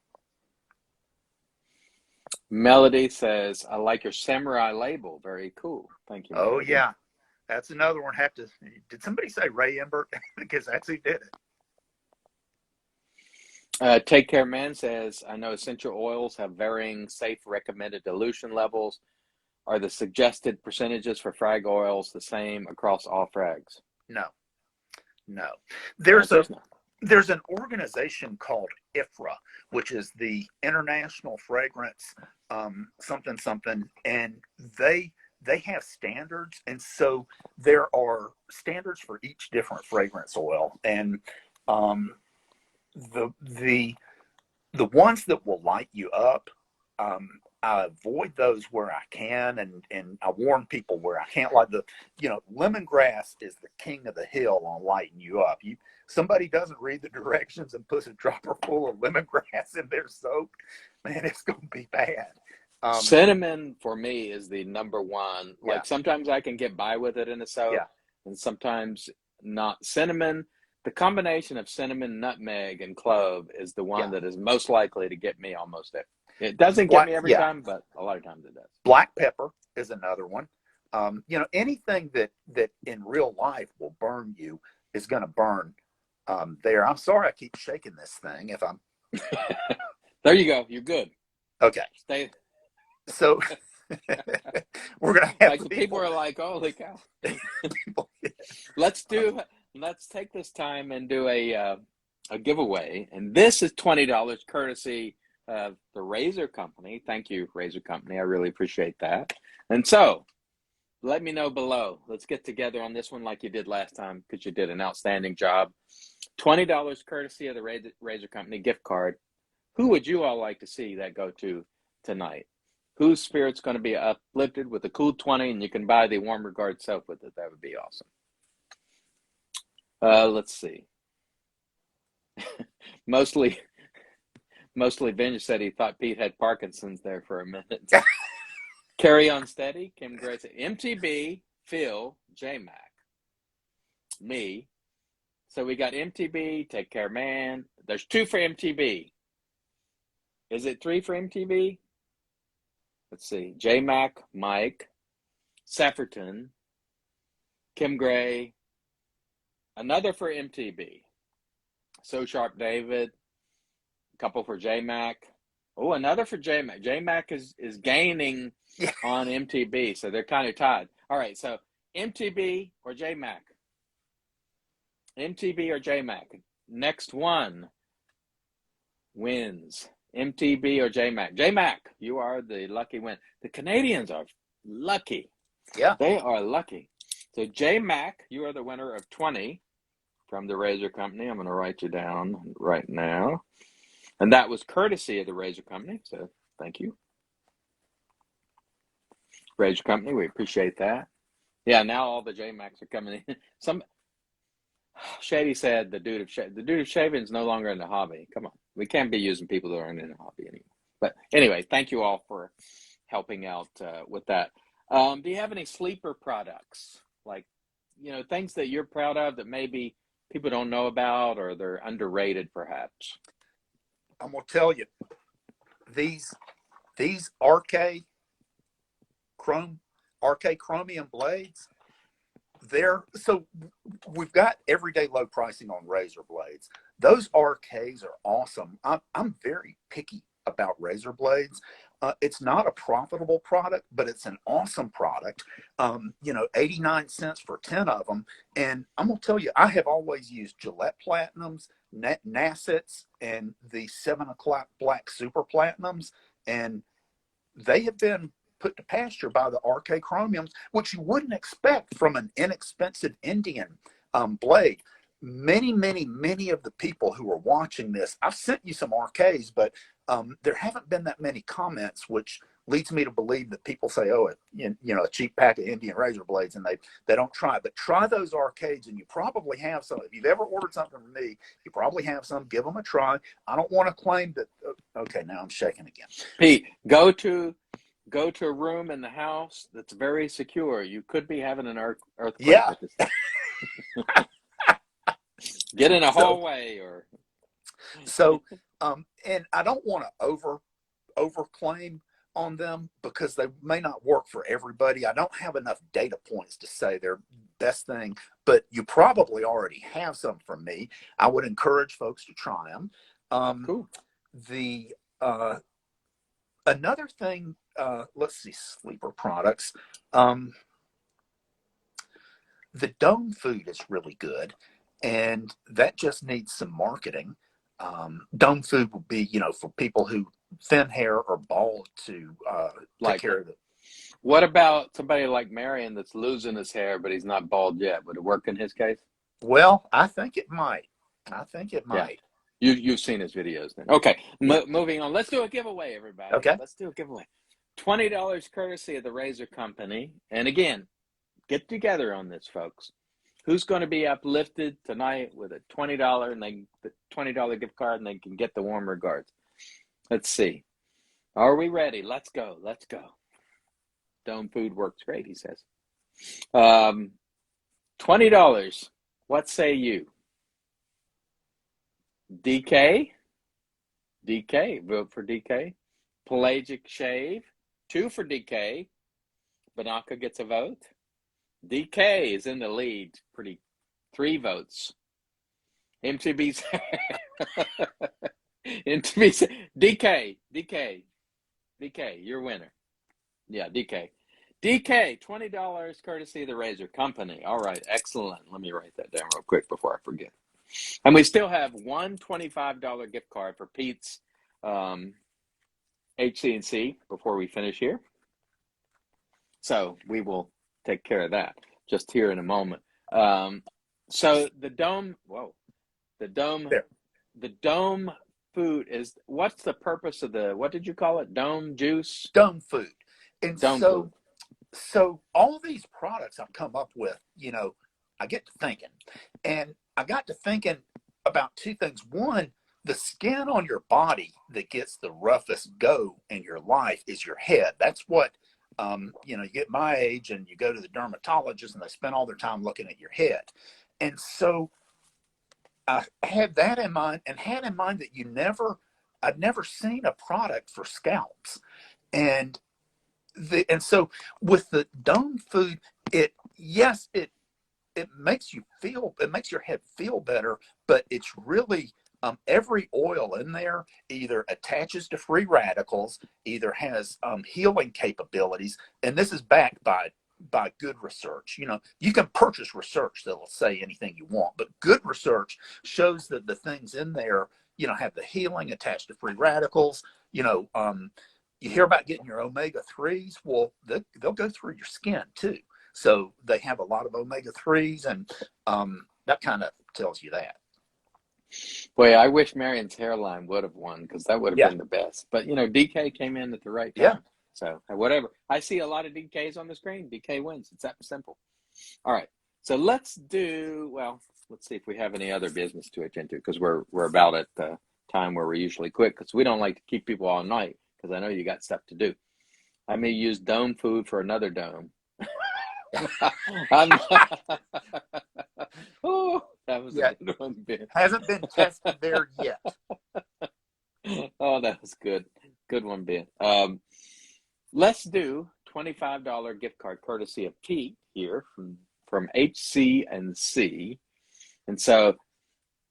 Melody says, I like your samurai label. Very cool. Thank you, Melody. Oh, yeah. That's another one. Did somebody say Ray Embert? Because that's who did it. Take Care Man says, I know essential oils have varying safe recommended dilution levels. Are the suggested percentages for frag oils the same across all frags? No. There's an organization called IFRA, which is the International Fragrance something, and they have standards, and so there are standards for each different fragrance oil, and the ones that will light you up, I avoid those where I can, and I warn people where I can't. Like lemongrass is the king of the hill on lighting you up. Somebody doesn't read the directions and puts a dropper full of lemongrass in their soap, man, it's going to be bad. Cinnamon for me is the number one. Yeah. Like sometimes I can get by with it in a soap, yeah. and sometimes not. Cinnamon, the combination of cinnamon, nutmeg, and clove is the one that is most likely to get me almost there. It doesn't get me every time, but a lot of times it does. Black pepper is another one. Anything that in real life will burn you is going to burn there. I'm sorry I keep shaking this thing. If I'm there, you go. You're good. Okay. Stay. So we're gonna have like people are like, holy cow. Let's take this time and do a giveaway, and this is $20 courtesy of the Razer Company. Thank you, Razer Company. I really appreciate that. And so let me know below. Let's get together on this one like you did last time, because you did an outstanding job. $20 courtesy of the Razer Company gift card. Who would you all like to see that go to tonight? whose spirit's going to be uplifted with a cool 20, and you can buy the warm regard soap with it. That would be awesome. Let's see. Mostly Vinge said he thought Pete had Parkinson's there for a minute. Carry on steady. Kim Grace, MTB, Phil, J-Mac, me. So we got MTB, Take Care Man. There's 2 for MTB. Is it 3 for MTB? Let's see. J-Mac, Mike, Sefferton, Kim Gray, another for MTB. So Sharp David, a couple for J-Mac. Oh, another for J-Mac. J-Mac is gaining on MTB, so they're kind of tied. All right, so MTB or J-Mac? MTB or J-Mac? Next one wins. MTB or J-Mac? J-Mac, you are the lucky win. The Canadians are lucky. Yeah. They are lucky. So J-Mac, you are the winner of 20 from the Razer Company. I'm going to write you down right now. And that was courtesy of the Razer Company, so thank you. Razer Company, we appreciate that. Yeah, now all the J-Macs are coming in. Shady said the dude of shaving is no longer in the hobby. Come on. We can't be using people that aren't in the hobby anymore. But anyway, thank you all for helping out with that. Do you have any sleeper products? Like, things that you're proud of that maybe people don't know about or they're underrated perhaps? I'm going to tell you, these RK chromium blades, so we've got everyday low pricing on Razer blades. Those RKs are awesome. I'm very picky about Razer blades. It's not a profitable product, but it's an awesome product. 89 cents for 10 of them. And I'm going to tell you, I have always used Gillette Platinums, Nassets, and the 7 O'Clock Black Super Platinums. And they have been put to pasture by the RK Chromiums, which you wouldn't expect from an inexpensive Indian blade. Many of the people who are watching this, I've sent you some RKs, but there haven't been that many comments, which leads me to believe that people say, oh, a cheap pack of Indian razor blades, and they don't try it. But try those arcades, and you probably have some. If you've ever ordered something from me, you probably have some. Give them a try. I don't want to claim that. Okay, now I'm shaking again. Pete, go to a room in the house that's very secure. You could be having an earthquake. Yeah. Get in a hallway or. So, and I don't want to overclaim on them because they may not work for everybody. I don't have enough data points to say they're best thing, but you probably already have some from me. I would encourage folks to try them. Cool. Another thing, let's see, sleeper products. The Dome food is really good, and that just needs some marketing. Dome food would be, for people who thin hair or bald to take care of it. What about somebody like Marion that's losing his hair, but he's not bald yet? Would it work in his case? Well, I think it might. Yeah. You've seen his videos then. Okay, moving on. Let's do a giveaway, everybody. Okay. Let's do a giveaway. $20 courtesy of the Razer Company. And again, get together on this, folks. Who's going to be uplifted tonight with a $20 gift card, and they can get the warm regards? Let's see. Are we ready? Let's go. Dome food works great, he says. $20. What say you? DK? Vote for DK. Pelagic Shave. 2 for DK. Banaka gets a vote. DK is in the lead. 3 votes. MTB's DK, your winner. Yeah, DK, $20 courtesy of the Razer Company. All right, excellent. Let me write that down real quick before I forget. And we still have one $25 gift card for Pete's HC&C before we finish here. So we will take care of that just here in a moment. So the Dome food is, what's the purpose of the, what did you call it? Dome juice? Dome food. And Dome food. so all these products I've come up with, I get to thinking, and I got to thinking about two things. One, the skin on your body that gets the roughest go in your life is your head. That's what, you get my age and you go to the dermatologist and they spend all their time looking at your head. And so I had that in mind, and had in mind that I'd never seen a product for scalps. And so with the dome food, it makes your head feel better, but it's really, every oil in there either attaches to free radicals, either has healing capabilities, and this is backed by good research. You can purchase research that'll say anything you want, but good research shows that the things in there, have the healing attached to free radicals. You hear about getting your omega-3s. Well, they'll go through your skin too. So they have a lot of omega-3s, and that kind of tells you that. Boy, I wish Marion's hairline would have won, because that would have been the best. But, DK came in at the right time. Yeah. So whatever. I see a lot of DKs on the screen. DK wins. It's that simple. All right. So let's see if we have any other business to attend to, because we're about at the time where we're usually quick, because we don't like to keep people all night, because I know you got stuff to do. I may use dome food for another dome. Oh, that was a good one, Ben. Hasn't been tested there yet. Oh, that was good. Good one, Ben. Let's do $25 gift card courtesy of Pete here from HC&C. And so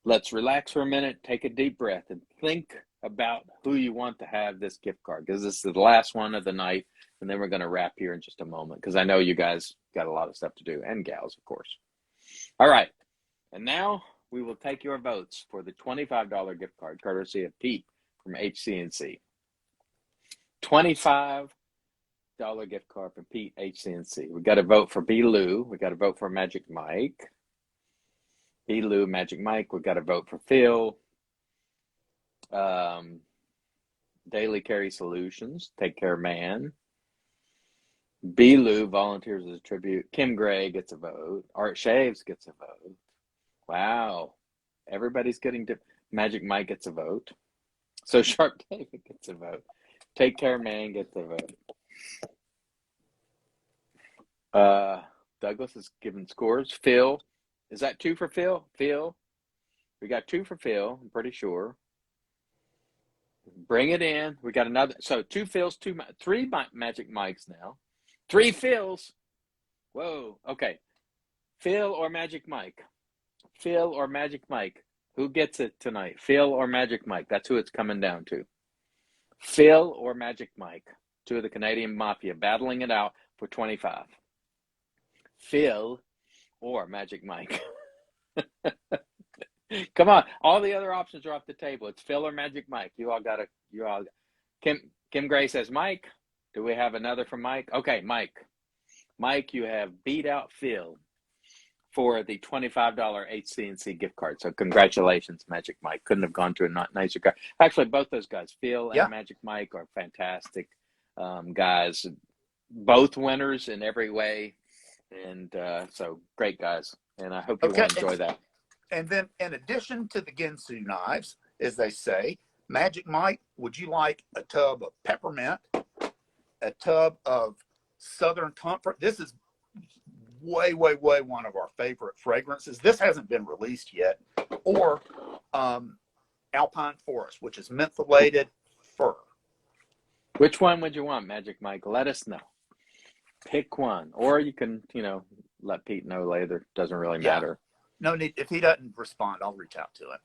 let's relax for a minute, take a deep breath, and think about who you want to have this gift card, because this is the last one of the night, and then we're going to wrap here in just a moment, because I know you guys got a lot of stuff to do, and gals, of course. All right, and now we will take your votes for the $25 gift card courtesy of Pete from HC&C. $25 gift card from Pete, HC&C. We got to vote for B. Lou. We got to vote for Magic Mike. B. Lou, Magic Mike. We got to vote for Phil. Daily Carry Solutions, Take Care Man. B. Lou volunteers as a tribute. Kim Gray gets a vote. Art Shaves gets a vote. Wow. Everybody's getting to. Magic Mike gets a vote. So Sharp David gets a vote. Take Care Man gets a vote. Douglas is giving scores. Phil. Is that 2 for Phil? Phil. We got 2 for Phil, I'm pretty sure. Bring it in. We got another. So 2 Phils, 3 Magic Mikes now. 3 Phils. Whoa. Okay. Phil or Magic Mike? Phil or Magic Mike? Who gets it tonight? Phil or Magic Mike? That's who it's coming down to. Phil or Magic Mike? 2 of the Canadian Mafia battling it out for 25. Phil or Magic Mike? Come on. All the other options are off the table. It's Phil or Magic Mike. You all Kim Gray says Mike. Do we have another from Mike? Okay, Mike. Mike, you have beat out Phil for the $25 HC&C gift card. So congratulations, Magic Mike. Couldn't have gone to a nicer guy. Actually, both those guys, Phil and Magic Mike, are fantastic guys. Both winners in every way. And so great guys. And I hope you will enjoy that. And then in addition to the Ginsu knives, as they say, Magic Mike, would you like a tub of peppermint, a tub of Southern Comfort? This is way one of our favorite fragrances. This hasn't been released yet. Or Alpine Forest, which is mentholated fir. Which one would you want, Magic Mike? Let us know. Pick one. Or you can, let Pete know later. Doesn't really matter. No need. If he doesn't respond, I'll reach out to him.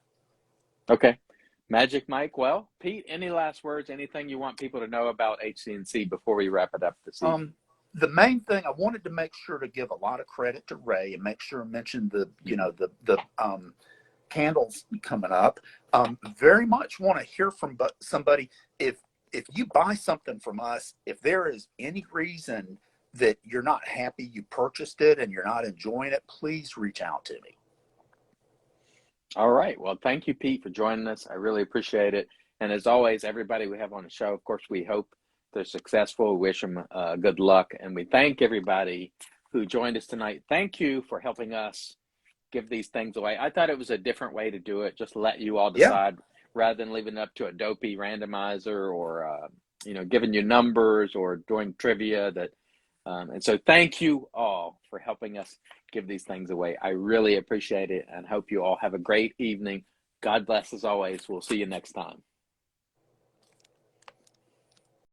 Okay. Magic Mike. Well, Pete, any last words, anything you want people to know about HC&C before we wrap it up this evening? The main thing, I wanted to make sure to give a lot of credit to Ray and make sure I mentioned the candles coming up. Very much want to hear from somebody. If you buy something from us, if there is any reason that you're not happy you purchased it and you're not enjoying it, please reach out to me. All right. Well, thank you, Pete, for joining us. I really appreciate it. And as always, everybody we have on the show, of course, we hope they're successful. We wish them good luck. And we thank everybody who joined us tonight. Thank you for helping us give these things away. I thought it was a different way to do it. Just let you all Yeah. decide rather than leaving it up to a dopey randomizer or, giving you numbers or doing trivia and so thank you all for helping us give these things away. I really appreciate it and hope you all have a great evening. God bless as always. We'll see you next time.